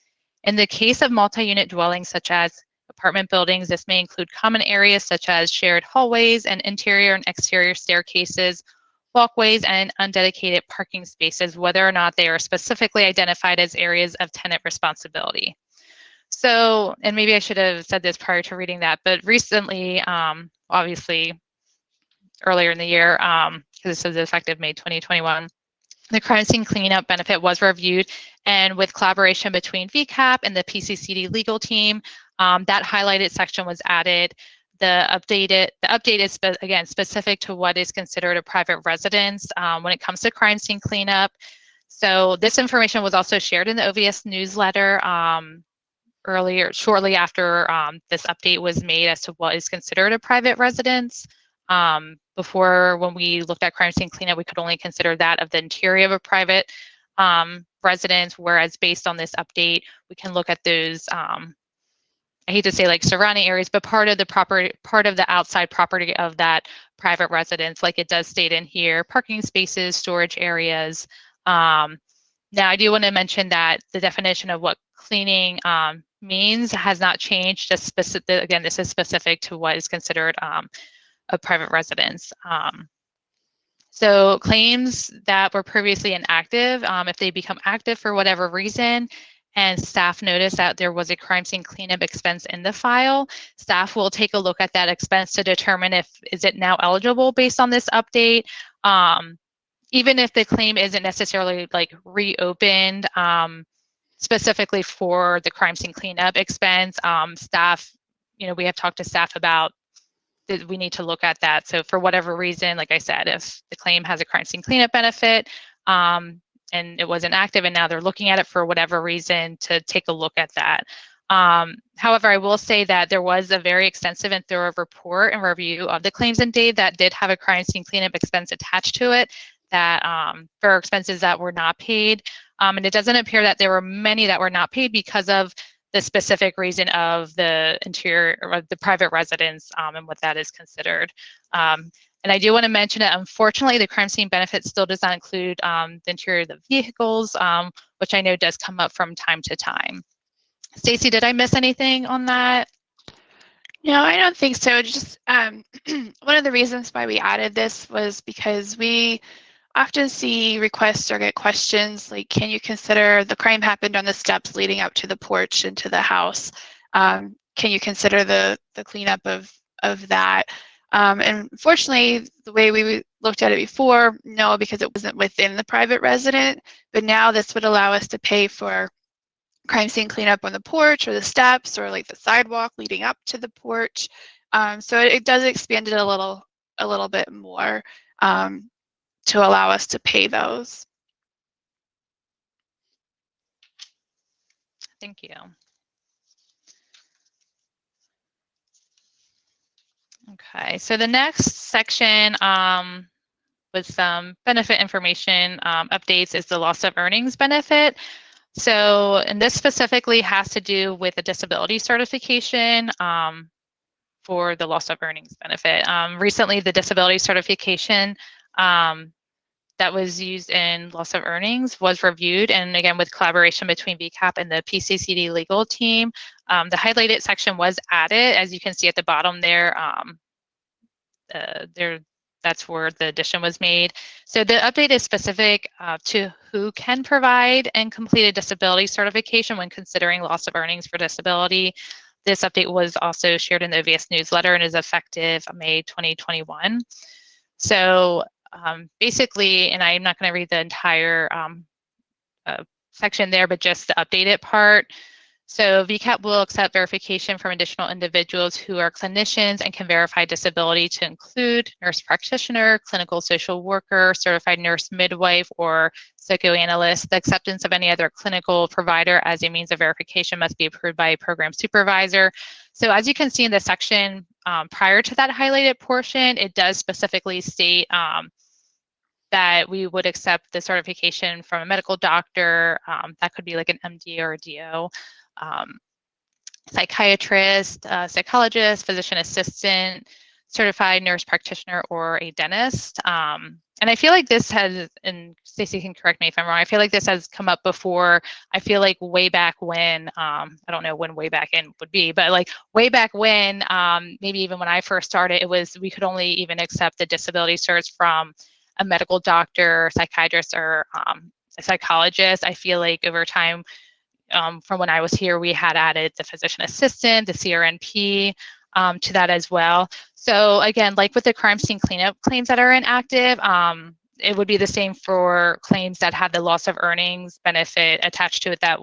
Speaker 2: In the case of multi-unit dwellings, such as apartment buildings, this may include common areas such as shared hallways and interior and exterior staircases, walkways, and undedicated parking spaces, whether or not they are specifically identified as areas of tenant responsibility. So, and maybe I should have said this prior to reading that, but recently, obviously earlier in the year, because this was effective May 2021, the crime scene cleanup benefit was reviewed, and with collaboration between VCAP and the PCCD legal team, that highlighted section was added. The update is again specific to what is considered a private residence when it comes to crime scene cleanup. So this information was also shared in the OVS newsletter shortly after this update was made as to what is considered a private residence. Before, when we looked at crime scene cleanup, we could only consider that of the interior of a private residence, whereas based on this update, we can look at those, I hate to say like surrounding areas, but part of the outside property of that private residence, like it does state in here, parking spaces, storage areas. Now, I do want to mention that the definition of what cleaning means has not changed. Just specific, again, this is specific to what is considered a private residence. So claims that were previously inactive, if they become active for whatever reason, and staff notice that there was a crime scene cleanup expense in the file, staff will take a look at that expense to determine is it now eligible based on this update. Even if the claim isn't necessarily like reopened specifically for the crime scene cleanup expense, staff, we have talked to staff about that we need to look at that. So for whatever reason, like I said, if the claim has a crime scene cleanup benefit and it wasn't active and now they're looking at it for whatever reason, to take a look at that. However, I will say that there was a very extensive and thorough report and review of the claims and deed that did have a crime scene cleanup expense attached to it, that for expenses that were not paid. And it doesn't appear that there were many that were not paid because of the specific reason of the interior or the private residence and what that is considered. And I do want to mention that unfortunately the crime scene benefit still does not include the interior of the vehicles, which I know does come up from time to time. Stacy, did I miss anything on that?
Speaker 1: No, I don't think so. Just one of the reasons why we added this was because we often see requests or get questions like, can you consider the crime happened on the steps leading up to the porch into the house? Can you consider the cleanup of that? And fortunately, the way we looked at it before, no, because it wasn't within the private resident, but now this would allow us to pay for crime scene cleanup on the porch or the steps or like the sidewalk leading up to the porch. So it does expand it a little bit more to allow us to pay those.
Speaker 2: Thank you. Okay, so the next section with some benefit information updates is the loss of earnings benefit. So, and this specifically has to do with a disability certification for the loss of earnings benefit. Recently, the disability certification that was used in loss of earnings was reviewed, and again, with collaboration between VCAP and the PCCD legal team, the highlighted section was added, as you can see at the bottom there. That's where the addition was made. So the update is specific to who can provide and complete a disability certification when considering loss of earnings for disability. This update was also shared in the OVS newsletter and is effective May 2021. So basically, and I'm not going to read the entire section there, but just the updated part. So VCAP will accept verification from additional individuals who are clinicians and can verify disability to include nurse practitioner, clinical social worker, certified nurse midwife, or psychoanalyst. The acceptance of any other clinical provider as a means of verification must be approved by a program supervisor. So as you can see in the section prior to that highlighted portion, it does specifically state that we would accept the certification from a medical doctor. That could be like an MD or a DO. Psychiatrist, psychologist, physician assistant, certified nurse practitioner, or a dentist. And I feel like this has, and Stacey can correct me if I'm wrong, I feel like this has come up before. I feel like way back when, I don't know when way back in would be, but like way back when, maybe even when I first started, it was, we could only even accept the disability certs from a medical doctor, psychiatrist, or a psychologist. I feel like over time, from when I was here, we had added the physician assistant, the CRNP to that as well. So again, like with the crime scene cleanup claims that are inactive, it would be the same for claims that had the loss of earnings benefit attached to it that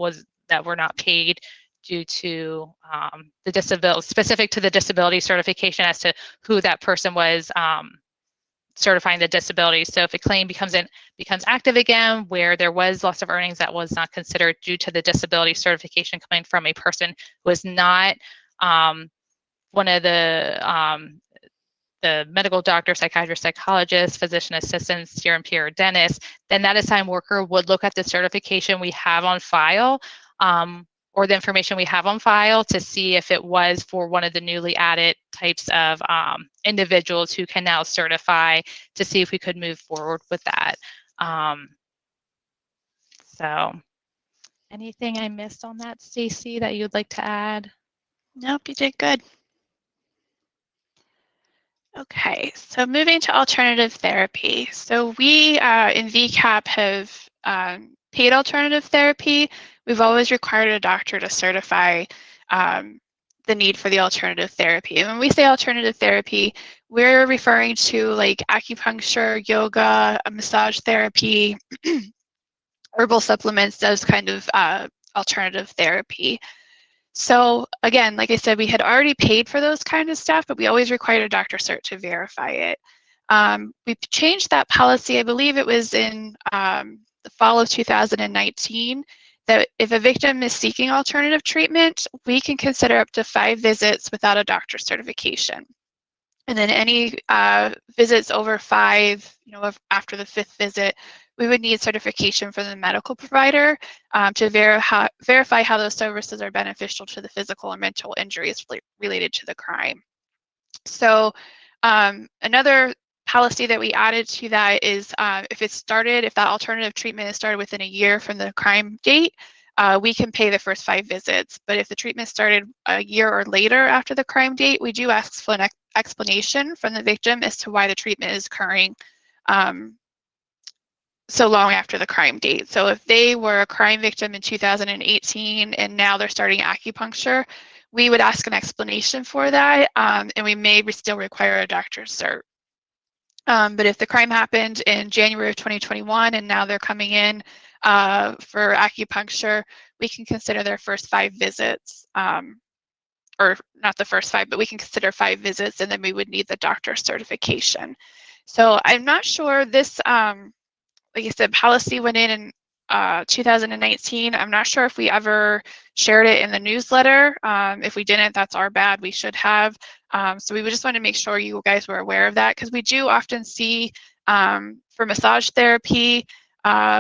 Speaker 2: were not paid due to the disability, specific to the disability certification as to who that person was certifying the disability. So if a claim becomes active again, where there was loss of earnings that was not considered due to the disability certification coming from a person who was not one of the medical doctor, psychiatrist, psychologist, physician assistants, CRNP, or dentist, then that assigned worker would look at the certification we have on file, or the information we have on file to see if it was for one of the newly added types of individuals who can now certify, to see if we could move forward with that. So anything I missed on that, Stacey, that you'd like to add?
Speaker 1: Nope, you did good. Okay, so moving to alternative therapy. So we in VCAP have paid alternative therapy. We've always required a doctor to certify the need for the alternative therapy. And when we say alternative therapy, we're referring to like acupuncture, yoga, massage therapy, herbal supplements, those kind of alternative therapy. So again, like I said, we had already paid for those kind of stuff, but we always required a doctor cert to verify it. We changed that policy, I believe it was in the fall of 2019, that if a victim is seeking alternative treatment, we can consider up to 5 visits without a doctor certification. And then any visits over 5, after the 5th visit, we would need certification from the medical provider to verify how those services are beneficial to the physical or mental injuries related to the crime. So another policy that we added to that is if that alternative treatment is started within a year from the crime date, we can pay the first 5 visits. But if the treatment started a year or later after the crime date, we do ask for an explanation from the victim as to why the treatment is occurring so long after the crime date. So if they were a crime victim in 2018 and now they're starting acupuncture, we would ask an explanation for that, and we may still require a doctor's cert. But if the crime happened in January of 2021 and now they're coming in for acupuncture, we can consider their first 5 visits, or not the first 5, but we can consider 5 visits, and then we would need the doctor's certification. So I'm not sure this, like I said, policy went in 2019. I'm not sure if we ever shared it in the newsletter. If we didn't, that's our bad. We should have. So we would just want to make sure you guys were aware of that, because we do often see for massage therapy,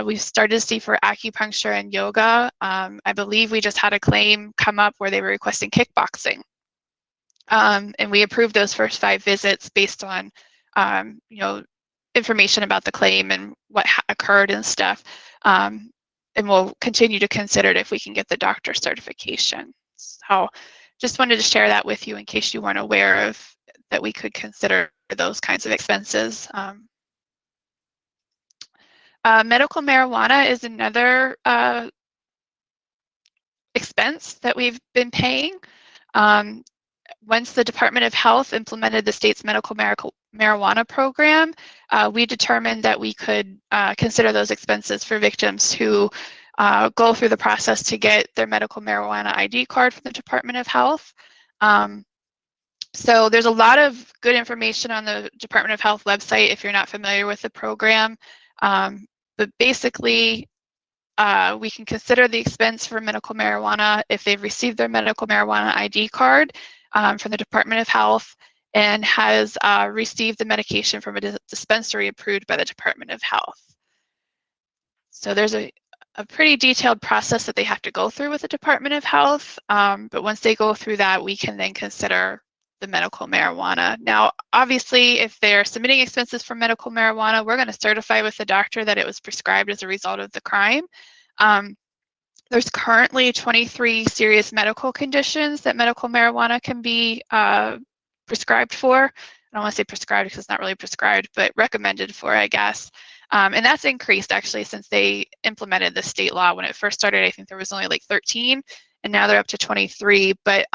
Speaker 1: we've started to see for acupuncture and yoga. I believe we just had a claim come up where they were requesting kickboxing. And we approved those first 5 visits based on, information about the claim and what occurred and stuff. And we'll continue to consider it if we can get the doctor certification. So just wanted to share that with you in case you weren't aware of that we could consider those kinds of expenses. Medical marijuana is another expense that we've been paying. Once the Department of Health implemented the state's medical marijuana program, we determined that we could consider those expenses for victims who go through the process to get their medical marijuana ID card from the Department of Health. So there's a lot of good information on the Department of Health website if you're not familiar with the program. But basically, we can consider the expense for medical marijuana if they've received their medical marijuana ID card from the Department of Health and has received the medication from a dispensary approved by the Department of Health. So there's a pretty detailed process that they have to go through with the Department of Health, but once they go through that, we can then consider the medical marijuana. Now, obviously, if they're submitting expenses for medical marijuana, we're going to certify with the doctor that it was prescribed as a result of the crime. There's currently 23 serious medical conditions that medical marijuana can be prescribed for. I don't want to say prescribed because it's not really prescribed, but recommended for, I guess. And that's increased actually since they implemented the state law. When it first started, I think there was only like 13, and now they're up to 23. But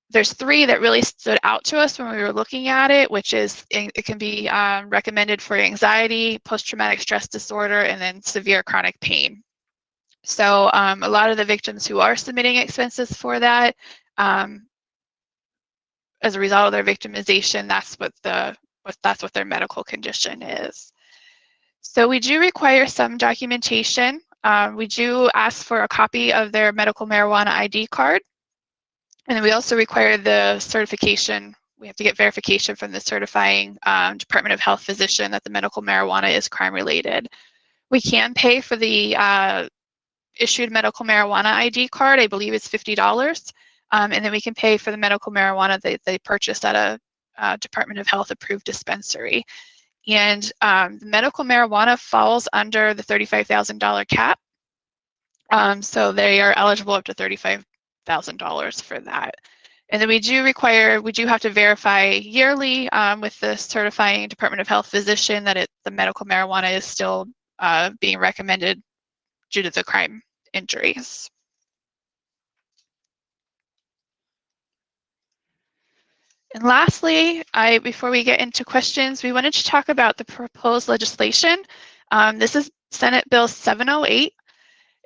Speaker 1: there's 3 that really stood out to us when we were looking at it, which is it can be recommended for anxiety, post-traumatic stress disorder, and then severe chronic pain. So a lot of the victims who are submitting expenses for that, as a result of their victimization, that's what their medical condition is. So we do require some documentation. We do ask for a copy of their medical marijuana ID card. And then we also require the certification. We have to get verification from the certifying Department of Health physician that the medical marijuana is crime-related. We can pay for the issued medical marijuana ID card. I believe it's $50. And then we can pay for the medical marijuana that they purchased at a Department of Health approved dispensary. And the medical marijuana falls under the $35,000 cap. So they are eligible up to $35,000 for that. And then we do have to verify yearly with the certifying Department of Health physician that the medical marijuana is still being recommended due to the crime injuries. And lastly, before we get into questions, we wanted to talk about the proposed legislation. This is Senate Bill 708.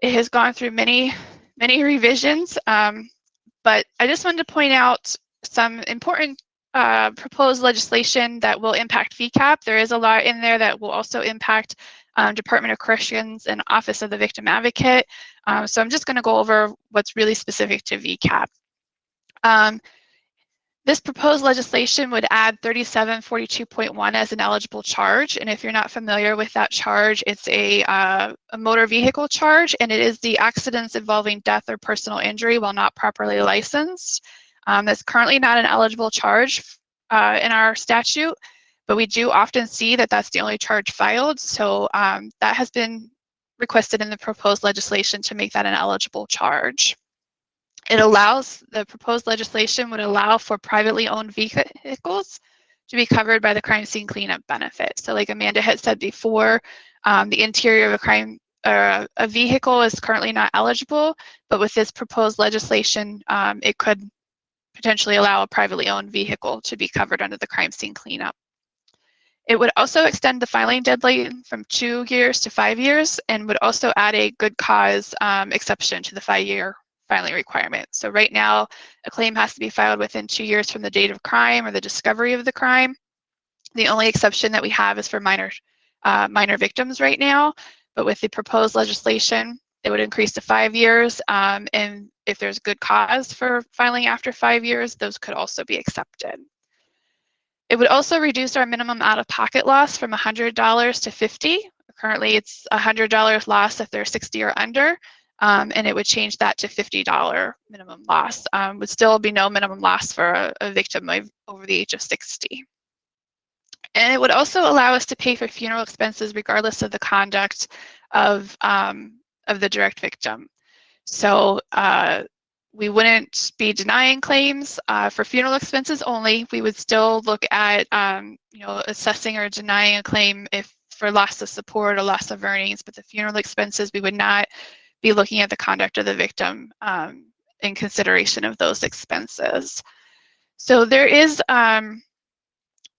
Speaker 1: It has gone through many revisions, but I just wanted to point out some important proposed legislation that will impact VCAP. There is a lot in there that will also impact Department of Corrections and Office of the Victim Advocate. So I'm just going to go over what's really specific to VCAP. This proposed legislation would add 3742.1 as an eligible charge. And if you're not familiar with that charge, it's a motor vehicle charge, and it is the accidents involving death or personal injury while not properly licensed. That's currently not an eligible charge in our statute, but we do often see that that's the only charge filed. So that has been requested in the proposed legislation to make that an eligible charge. The proposed legislation would allow for privately owned vehicles to be covered by the crime scene cleanup benefit. So like Amanda had said before, the interior of a vehicle is currently not eligible, but with this proposed legislation, it could potentially allow a privately owned vehicle to be covered under the crime scene cleanup. It would also extend the filing deadline from 2 years to 5 years, and would also add a good cause exception to the 5-year filing requirement. So right now, a claim has to be filed within 2 years from the date of crime or the discovery of the crime. The only exception that we have is for minor victims right now, but with the proposed legislation, it would increase to 5 years, and if there's good cause for filing after 5 years, those could also be accepted. It would also reduce our minimum out-of-pocket loss from $100 to $50. Currently, it's $100 loss if they're 60 or under. And it would change that to $50 minimum loss. Would still be no minimum loss for a victim over the age of 60. And it would also allow us to pay for funeral expenses regardless of the conduct of the direct victim. So we wouldn't be denying claims for funeral expenses only. We would still look at assessing or denying a claim if for loss of support or loss of earnings, but the funeral expenses, we would not be looking at the conduct of the victim in consideration of those expenses. So there is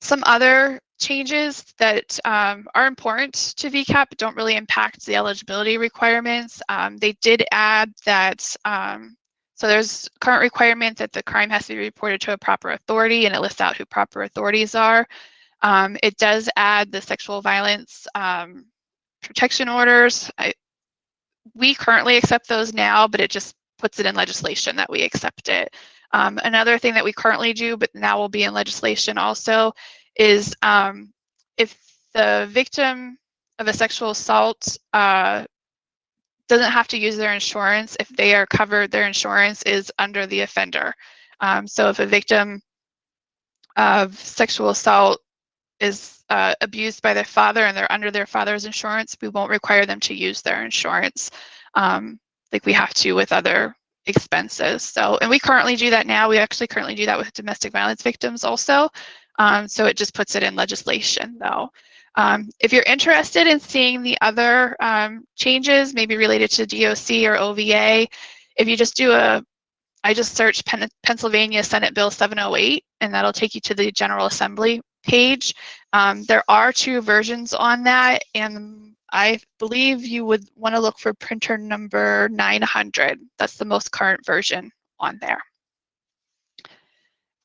Speaker 1: some other changes that are important to VCAP but don't really impact the eligibility requirements. They did add that, so there's current requirement that the crime has to be reported to a proper authority, and it lists out who proper authorities are. It does add the sexual violence protection orders. We currently accept those now, but it just puts it in legislation that we accept it. Another thing that we currently do, but now will be in legislation also, is if the victim of a sexual assault doesn't have to use their insurance, if they are covered, their insurance is under the offender. So if a victim of sexual assault is abused by their father and they're under their father's insurance, we won't require them to use their insurance like we have to with other expenses. So, and we currently do that now. We actually currently do that with domestic violence victims also. So it just puts it in legislation though. If you're interested in seeing the other changes, maybe related to DOC or OVA, if you just do I just searched Pennsylvania Senate Bill 708, and that'll take you to the General Assembly page. There are 2 versions on that, and I believe you would want to look for printer number 900. That's the most current version on there.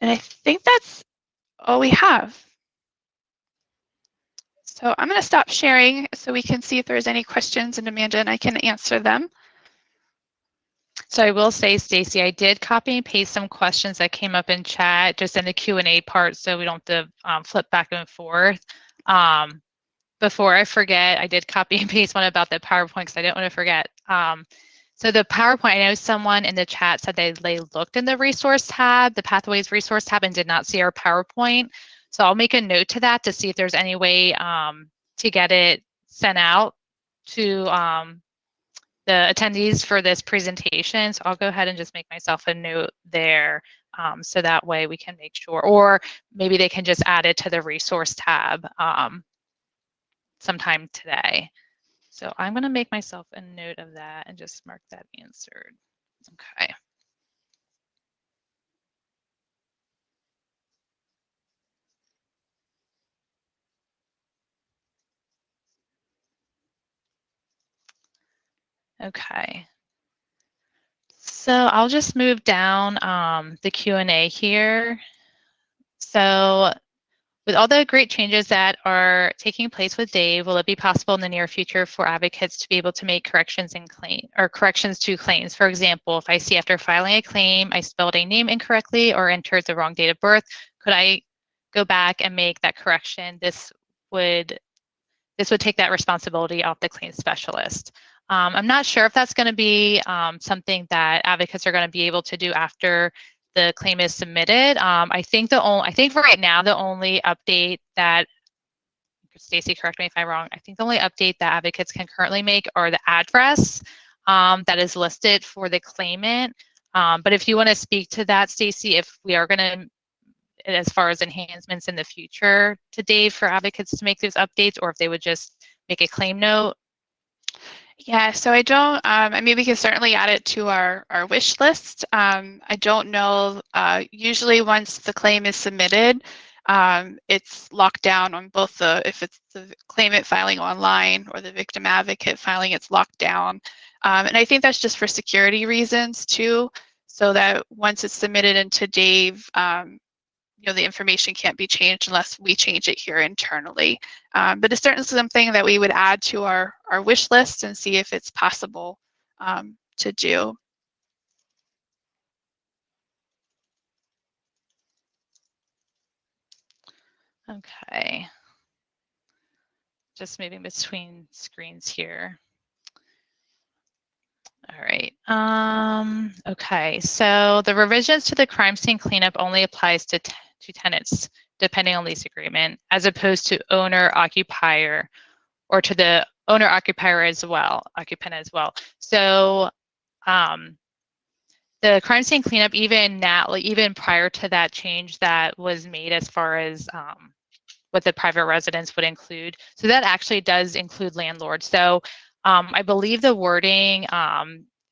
Speaker 1: And I think that's all we have. So I'm going to stop sharing so we can see if there's any questions, and Amanda and I can answer them.
Speaker 2: So I will say, Stacy, I did copy and paste some questions that came up in chat, just in the Q&A part, so we don't have to flip back and forth. Before I forget, I did copy and paste one about the PowerPoint because I didn't want to forget. So the PowerPoint, I know someone in the chat said they looked in the resource tab, the Pathways resource tab, and did not see our PowerPoint. So I'll make a note to that to see if there's any way to get it sent out to the attendees for this presentation. So I'll go ahead and just make myself a note there so that way we can make sure, or maybe they can just add it to the resource tab sometime today. So I'm going to make myself a note of that and just mark that answered. Okay. Okay. So I'll just move down the Q&A here. So with all the great changes that are taking place with Dave, will it be possible in the near future for advocates to be able to make corrections in claim or corrections to claims? For example, if I see after filing a claim, I spelled a name incorrectly or entered the wrong date of birth, could I go back and make that correction? This would take that responsibility off the claims specialist. I'm not sure if that's going to be something that advocates are going to be able to do after the claim is submitted. I think right now the only update that, Stacy, correct me if I'm wrong, I think the only update that advocates can currently make are the address that is listed for the claimant. But if you want to speak to that, Stacy, if we are going to, as far as enhancements in the future to Dave for advocates to make those updates, or if they would just make a claim note.
Speaker 1: Yeah, so I don't, I mean, we can certainly add it to our wish list. I don't know, usually once the claim is submitted, it's locked down on both if it's the claimant filing online or the victim advocate filing, it's locked down. And I think that's just for security reasons too, so that once it's submitted into Dave, the information can't be changed unless we change it here internally. But it's certainly something that we would add to our wish list and see if it's possible to do.
Speaker 2: Okay. Just moving between screens here. All right. Okay. So the revisions to the crime scene cleanup only applies to tenants depending on lease agreement, as opposed to owner-occupier, or to the owner-occupier as well, occupant as well. So the crime scene cleanup, even now, like even prior to that change that was made as far as what the private residence would include, so that actually does include landlord. So I believe the wording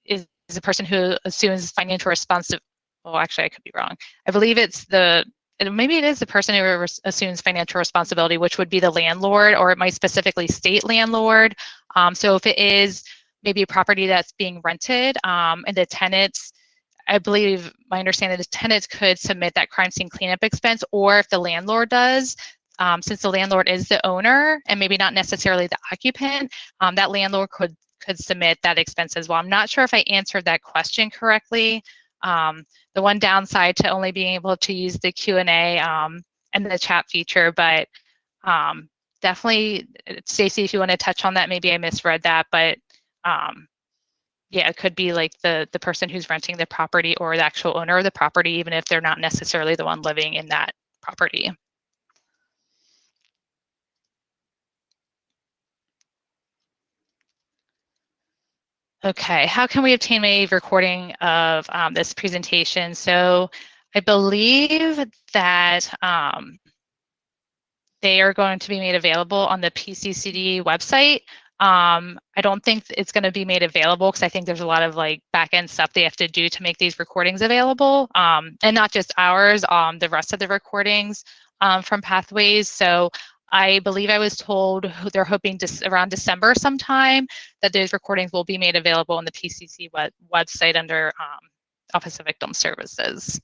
Speaker 2: is a person who assumes financial responsibility. Well, actually, I could be wrong. I believe it's maybe it is the person who assumes financial responsibility, which would be the landlord, or it might specifically state landlord. So if it is maybe a property that's being rented and the tenants, I believe my understanding is tenants could submit that crime scene cleanup expense, or if the landlord does, since the landlord is the owner and maybe not necessarily the occupant, that landlord could submit that expense as well. I'm not sure if I answered that question correctly. The one downside to only being able to use the Q&A and the chat feature, but definitely, Stacy, if you want to touch on that, maybe I misread that, but yeah, it could be like the person who's renting the property or the actual owner of the property, even if they're not necessarily the one living in that property. Okay, how can we obtain a recording of this presentation? So I believe that they are going to be made available on the PCCD website. I don't think it's going to be made available because I think there's a lot of like back-end stuff they have to do to make these recordings available, and not just ours, the rest of the recordings from Pathways. So I believe I was told they're hoping around December sometime that those recordings will be made available on the PCC website under Office of Victim Services.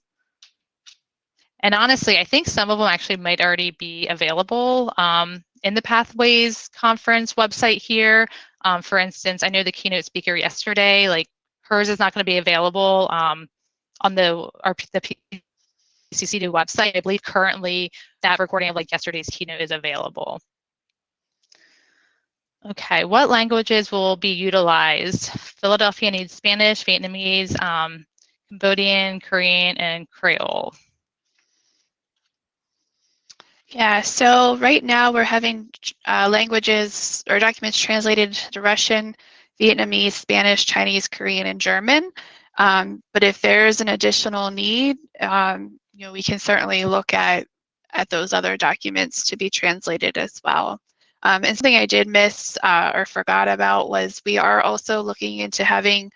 Speaker 2: And honestly, I think some of them actually might already be available in the Pathways conference website here. For instance, I know the keynote speaker yesterday, like hers is not going to be available on the PCCD website. I believe currently that recording of like yesterday's keynote is available. Okay, what languages will be utilized? Philadelphia needs Spanish, Vietnamese, Cambodian, Korean, and Creole.
Speaker 1: Yeah, so right now we're having languages or documents translated to Russian, Vietnamese, Spanish, Chinese, Korean, and German. But if there's an additional need, we can certainly look at those other documents to be translated as well. And something I did miss or forgot about was we are also looking into having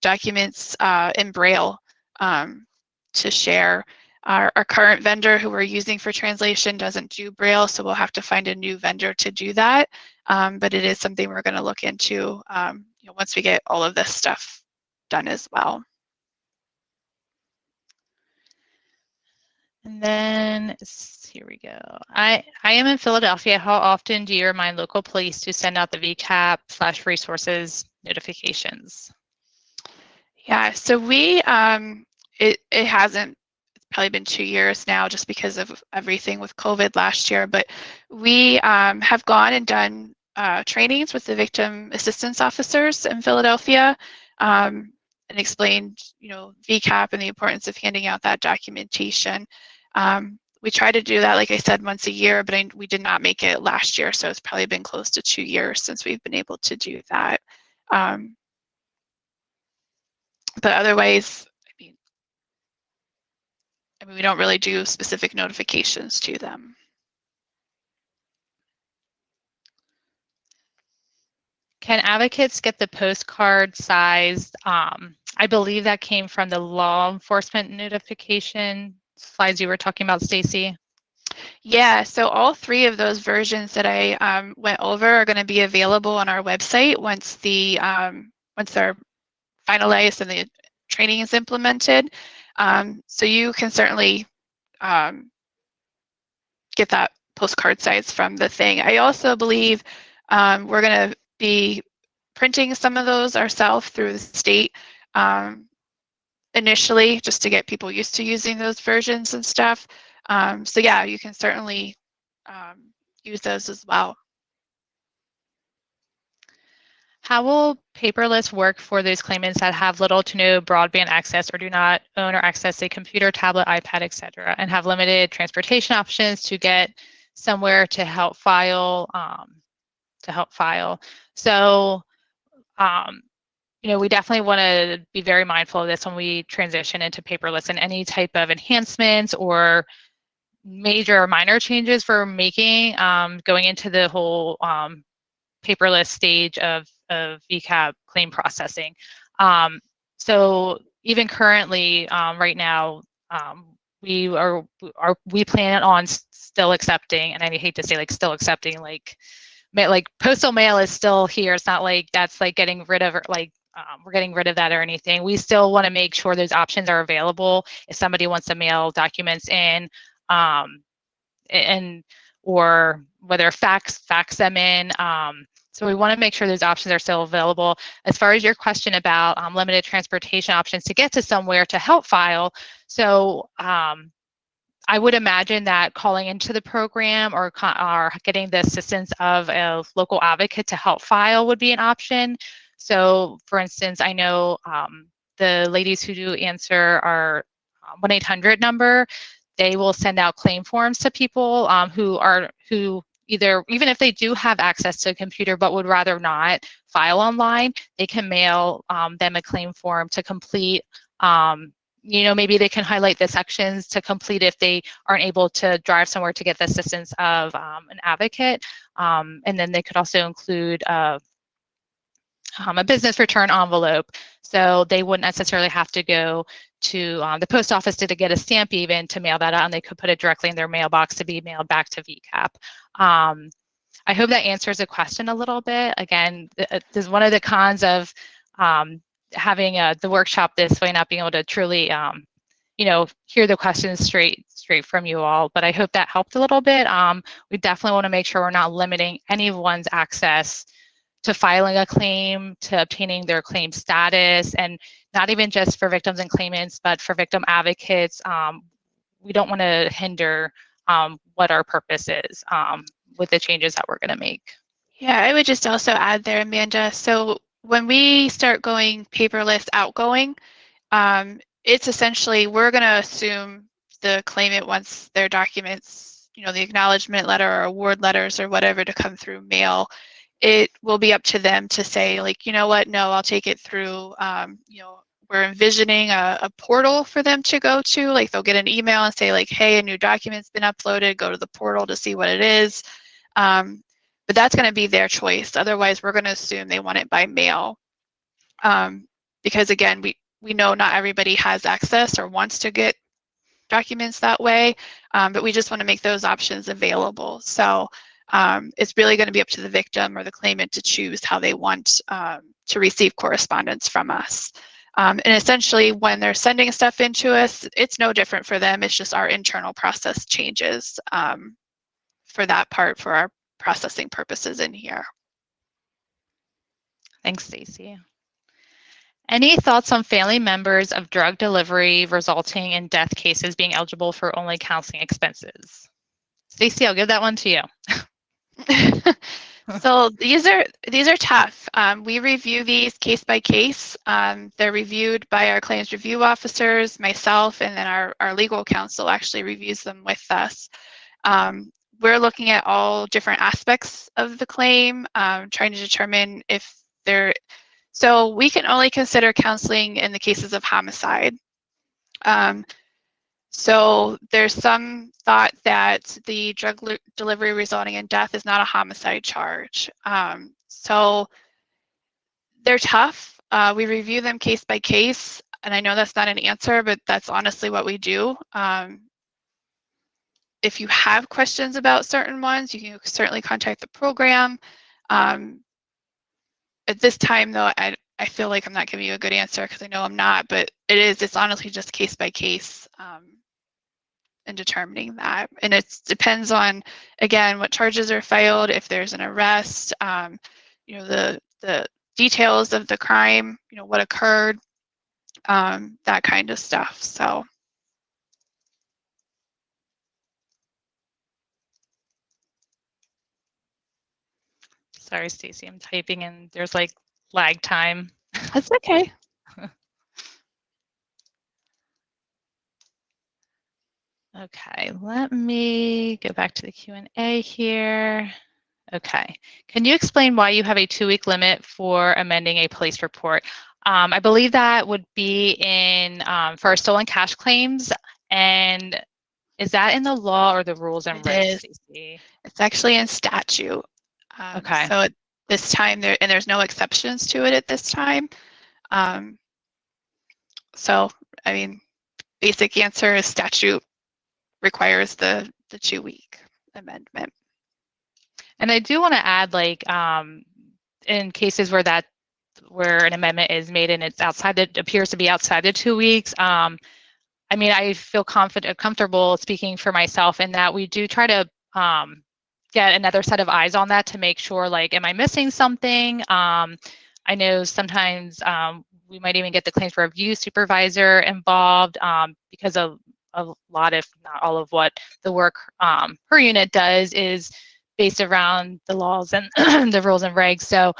Speaker 1: documents in Braille to share. Our current vendor who we're using for translation doesn't do Braille, so we'll have to find a new vendor to do that. But it is something we're going to look into once we get all of this stuff done as well.
Speaker 2: And then here we go. I am in Philadelphia. How often do you remind local police to send out the VCAP/resources notifications?
Speaker 1: Yeah, so we it hasn't. It's probably been 2 years now, just because of everything with COVID last year. But we have gone and done trainings with the victim assistance officers in Philadelphia, and explained, VCAP and the importance of handing out that documentation. We try to do that, like I said, once a year, but we did not make it last year, so it's probably been close to 2 years since we've been able to do that. But otherwise, I mean, we don't really do specific notifications to them.
Speaker 2: Can advocates get the postcard sized? I believe that came from the law enforcement notification slides you were talking about, Stacy.
Speaker 1: Yeah, so all 3 of those versions that I went over are going to be available on our website once they're finalized and the training is implemented. So you can certainly get that postcard size from the thing. I also believe we're going to be printing some of those ourselves through the state initially, just to get people used to using those versions and stuff. So yeah, you can certainly use those as well.
Speaker 2: how will paperless work for those claimants that have little to no broadband access or do not own or access a computer, tablet, iPad, etc., and have limited transportation options to get somewhere to help file? So, we definitely want to be very mindful of this when we transition into paperless, and any type of enhancements or major or minor changes for making going into the whole paperless stage of VCAP claim processing. So even currently, right now, we plan on still accepting, and I hate to say like still accepting, like postal mail is still here. It's not like that's like getting rid of, we're getting rid of that or anything. We still want to make sure those options are available if somebody wants to mail documents in, and or whether fax them in. So we want to make sure those options are still available. As far as your question about limited transportation options to get to somewhere to help file, so I would imagine that calling into the program or getting the assistance of a local advocate to help file would be an option. So for instance, I know the ladies who do answer our 1-800 number, they will send out claim forms to people who either, even if they do have access to a computer but would rather not file online, they can mail them a claim form to complete. Maybe they can highlight the sections to complete if they aren't able to drive somewhere to get the assistance of an advocate. And then they could also include a business return envelope. So they wouldn't necessarily have to go to the post office to get a stamp even to mail that out, and they could put it directly in their mailbox to be mailed back to VCAP. I hope that answers the question a little bit. Again, this is one of the cons of having the workshop this way, not being able to truly hear the questions straight from you all, but I hope that helped a little bit. We definitely want to make sure we're not limiting anyone's access to filing a claim, to obtaining their claim status, and not even just for victims and claimants, but for victim advocates. We don't want to hinder what our purpose is with the changes that we're going to make.
Speaker 1: Yeah, I would just also add there, Amanda. So when we start going paperless outgoing, it's essentially, we're going to assume the claimant wants their documents, the acknowledgement letter or award letters or whatever to come through mail. It will be up to them to say, like, you know what, no, I'll take it through, we're envisioning a portal for them to go to. Like, they'll get an email and say, like, hey, a new document's been uploaded, go to the portal to see what it is. But that's going to be their choice. Otherwise, we're going to assume they want it by mail. Because again, we know not everybody has access or wants to get documents that way, but we just want to make those options available. So it's really going to be up to the victim or the claimant to choose how they want to receive correspondence from us. And essentially, when they're sending stuff into us, it's no different for them. It's just our internal process changes for that part, for our processing purposes in here.
Speaker 2: Thanks, Stacy. Any thoughts on family members of drug delivery resulting in death cases being eligible for only counseling expenses? Stacy, I'll give that one to you.
Speaker 1: So these are tough. We review these case by case. They're reviewed by our claims review officers, myself, and then our legal counsel actually reviews them with us. We're looking at all different aspects of the claim, trying to determine if they're, so we can only consider counseling in the cases of homicide. So there's some thought that the drug delivery resulting in death is not a homicide charge. So they're tough. We review them case by case, and I know that's not an answer, but that's honestly what we do. If you have questions about certain ones, you can certainly contact the program. At this time, though, I feel like I'm not giving you a good answer because I know I'm not, but it's honestly just case by case in determining that. And it depends on, again, what charges are filed, if there's an arrest, the details of the crime, what occurred, that kind of stuff. So.
Speaker 2: Sorry, Stacy, I'm typing and there's like lag time.
Speaker 1: That's okay.
Speaker 2: Okay, let me go back to the Q&A here. Okay, can you explain why you have a 2-week limit for amending a police report? I believe that would be in for stolen cash claims, and is that in the law or the rules and
Speaker 1: It
Speaker 2: regs,
Speaker 1: is.
Speaker 2: Stacey?
Speaker 1: It's actually in statute.
Speaker 2: Okay.
Speaker 1: So at this time, there's no exceptions to it at this time. So, I mean, basic answer is statute requires the 2-week amendment.
Speaker 2: And I do want to add, like, in cases where an amendment is made and it appears to be outside the 2 weeks, I mean, I feel comfortable speaking for myself in that we do try to get another set of eyes on that to make sure, like, am I missing something? I know sometimes we might even get the claims review supervisor involved because of a lot, if not all of what the work her unit does is based around the laws and the rules and regs. So,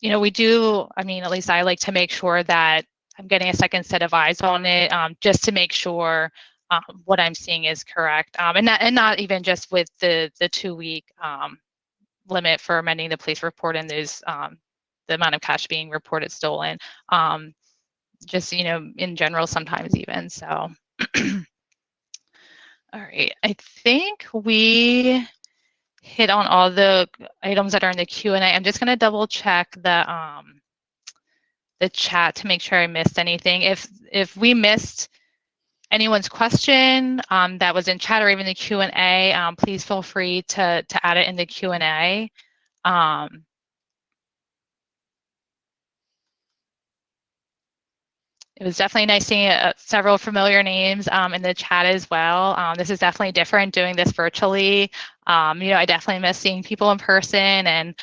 Speaker 2: you know, we do, I mean, at least I like to make sure that I'm getting a second set of eyes on it just to make sure what I'm seeing is correct. And not even just with the 2-week limit for amending the police report and those the amount of cash being reported stolen. Just, you know, in general, sometimes even. So, all right, I think we hit on all the items that are in the Q&A. I'm just going to double check the chat to make sure I missed anything. If we missed anyone's question that was in chat or even the Q&A, please feel free to add it in the Q&A. It was definitely nice seeing several familiar names in the chat as well. This is definitely different doing this virtually. You know, I definitely miss seeing people in person, and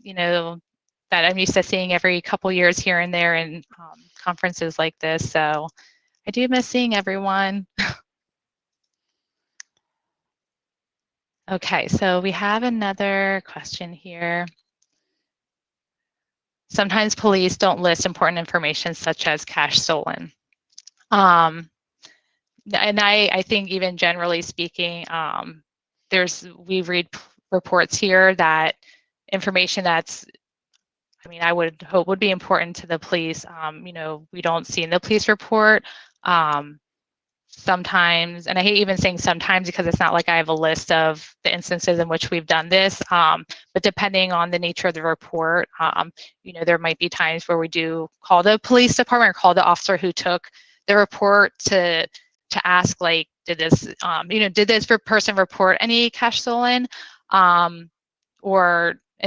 Speaker 2: you know, that I'm used to seeing every couple years here and there in conferences like this. So I do miss seeing everyone. Okay, so we have another question here. Sometimes police don't list important information such as cash stolen. And I think even generally speaking, we read reports here that information that's, I mean, I would hope would be important to the police, you know, we don't see in the police report. Sometimes, and I hate even saying sometimes because it's not like I have a list of the instances in which we've done this, but depending on the nature of the report, you know, there might be times where we do call the police department or call the officer who took the report to ask, like, did this, you know, did this person report any cash stolen, and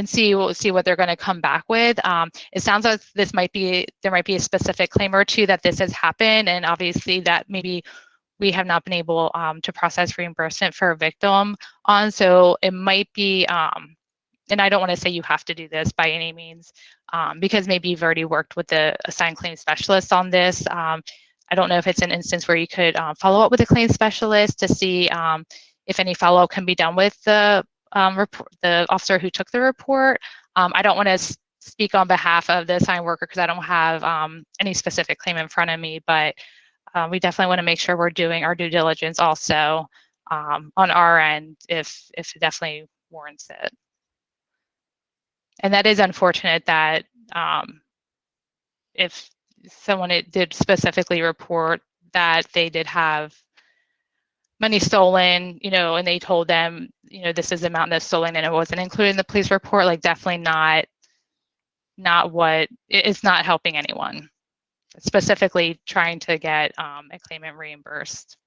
Speaker 2: see what they're going to come back with. It sounds like there might be a specific claim or two that this has happened, and obviously that maybe we have not been able to process reimbursement for a victim on. So it might be, and I don't want to say you have to do this by any means, because maybe you've already worked with the assigned claim specialist on this. I don't know if it's an instance where you could follow up with a claim specialist to see if any follow-up can be done with the officer who took the report. I don't want to speak on behalf of the assigned worker because I don't have any specific claim in front of me, but we definitely want to make sure we're doing our due diligence also on our end if it definitely warrants it. And that is unfortunate that if someone did specifically report that they did have money stolen, you know, and they told them, you know, this is the amount that's stolen and it wasn't included in the police report, like definitely not what, it's not helping anyone. Specifically trying to get a claimant reimbursed.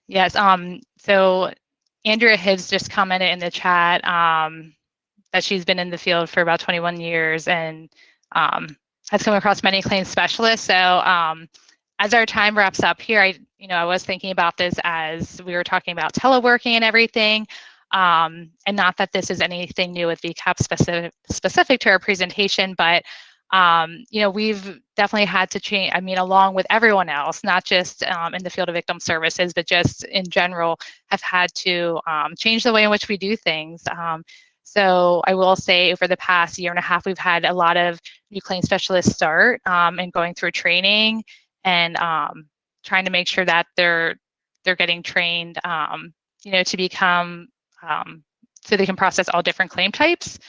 Speaker 2: Yes, so Andrea Hibbs just commented in the chat that she's been in the field for about 21 years and has come across many claims specialists. So as our time wraps up here, I was thinking about this as we were talking about teleworking and everything, and not that this is anything new with VCAP specific to our presentation, but You know, we've definitely had to change, I mean, along with everyone else, not just in the field of victim services, but just in general, have had to change the way in which we do things. So I will say over the past year and a half, we've had a lot of new claim specialists start and going through training and trying to make sure that they're getting trained, you know, to become, so they can process all different claim types.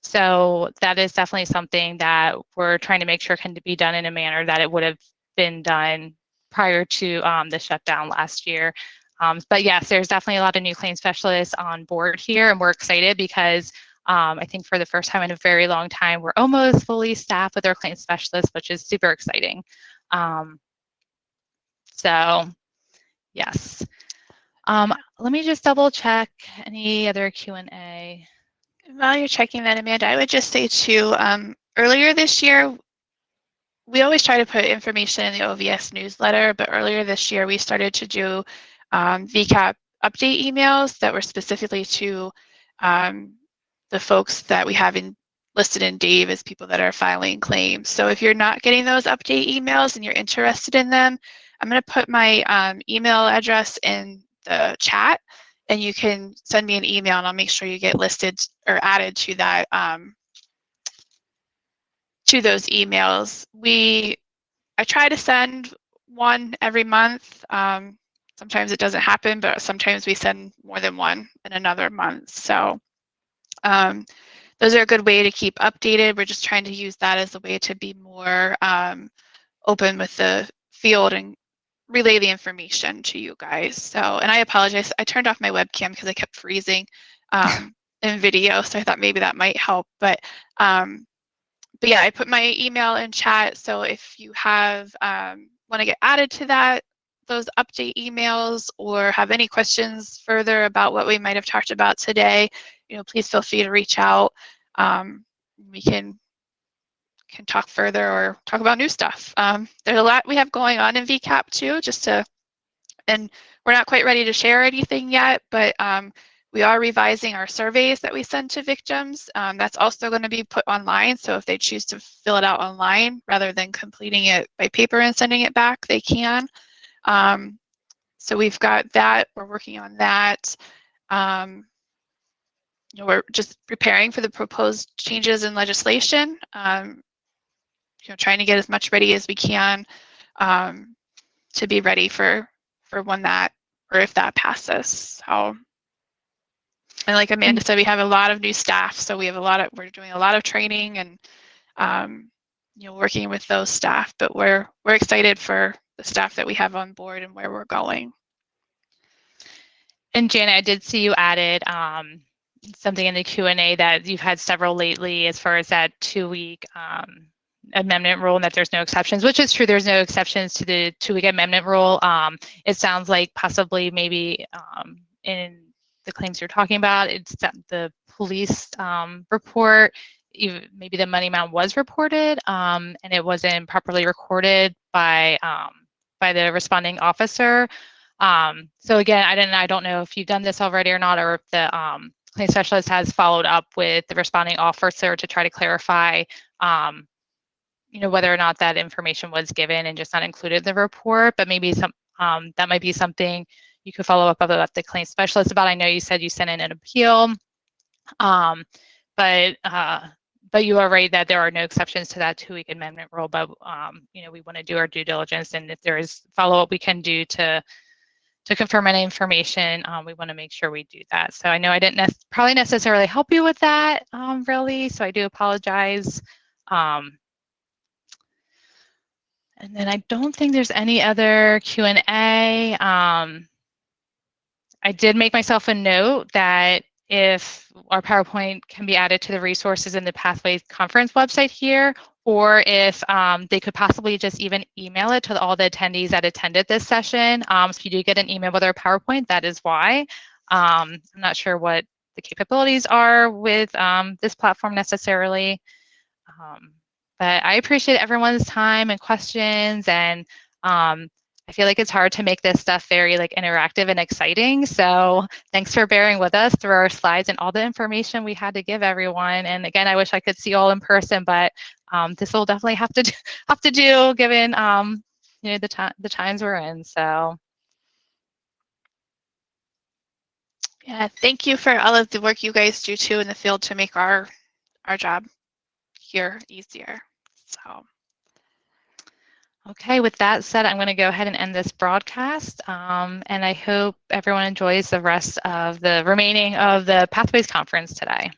Speaker 2: So that is definitely something that we're trying to make sure can be done in a manner that it would have been done prior to the shutdown last year. But yes, there's definitely a lot of new claim specialists on board here, and we're excited because I think for the first time in a very long time, we're almost fully staffed with our claim specialists, which is super exciting. So yes. Let me just double check any other Q&A.
Speaker 1: While you're checking that, Amanda, I would just say too, earlier this year, we always try to put information in the OVS newsletter, but earlier this year, we started to do VCAP update emails that were specifically to the folks that we have listed in Dave as people that are filing claims. So if you're not getting those update emails and you're interested in them, I'm going to put my email address in the chat, and you can send me an email, and I'll make sure you get listed or added to that to those emails. I try to send one every month. Sometimes it doesn't happen, but sometimes we send more than one in another month. So those are a good way to keep updated. We're just trying to use that as a way to be more open with the field and relay the information to you guys. So, and I apologize, I turned off my webcam because I kept freezing in video, so I thought maybe that might help. But yeah, I put my email in chat, so if you have want to get added to those update emails, or have any questions further about what we might have talked about today, please feel free to reach out. We can talk further or talk about new stuff. There's a lot we have going on in VCAP too, and we're not quite ready to share anything yet, but we are revising our surveys that we send to victims. That's also going to be put online, so if they choose to fill it out online rather than completing it by paper and sending it back, they can. So we've got that. We're working on that. We're just preparing for the proposed changes in legislation. Trying to get as much ready as we can to be ready for when that, or if that passes. So, and like Amanda said, we have a lot of new staff, so we're doing a lot of training and working with those staff. But we're excited for the staff that we have on board and where we're going.
Speaker 2: And Janet, I did see you added something in the Q&A that you've had several lately as far as that 2-week amendment rule, and that there's no exceptions, which is true. There's no exceptions to the 2-week amendment rule. It sounds like possibly maybe in the claims you're talking about, it's the police report, maybe the money amount was reported and it wasn't properly recorded by the responding officer. So again, I don't know if you've done this already or not, or if the claim specialist has followed up with the responding officer to try to clarify whether or not that information was given and just not included in the report. But maybe that might be something you could follow up about the claim specialist about. I know you said you sent in an appeal, but you are right that there are no exceptions to that 2-week amendment rule. But we want to do our due diligence, and if there is follow-up we can do to confirm any information, we want to make sure we do that. So I know I didn't probably necessarily help you with that, really, so I do apologize. And then I don't think there's any other Q&A. I did make myself a note that if our PowerPoint can be added to the resources in the Pathways Conference website here, or if they could possibly just even email it to all the attendees that attended this session. If you do get an email with our PowerPoint, that is why. I'm not sure what the capabilities are with this platform necessarily. But I appreciate everyone's time and questions, and I feel like it's hard to make this stuff very like interactive and exciting. So thanks for bearing with us through our slides and all the information we had to give everyone. And again, I wish I could see you all in person, but this will definitely have to do given you know, the times we're in. So
Speaker 1: Yeah, thank you for all of the work you guys do too in the field to make our job here easier. So.
Speaker 2: okay, with that said, I'm going to go ahead and end this broadcast. And I hope everyone enjoys the rest of the remaining of the Pathways Conference today.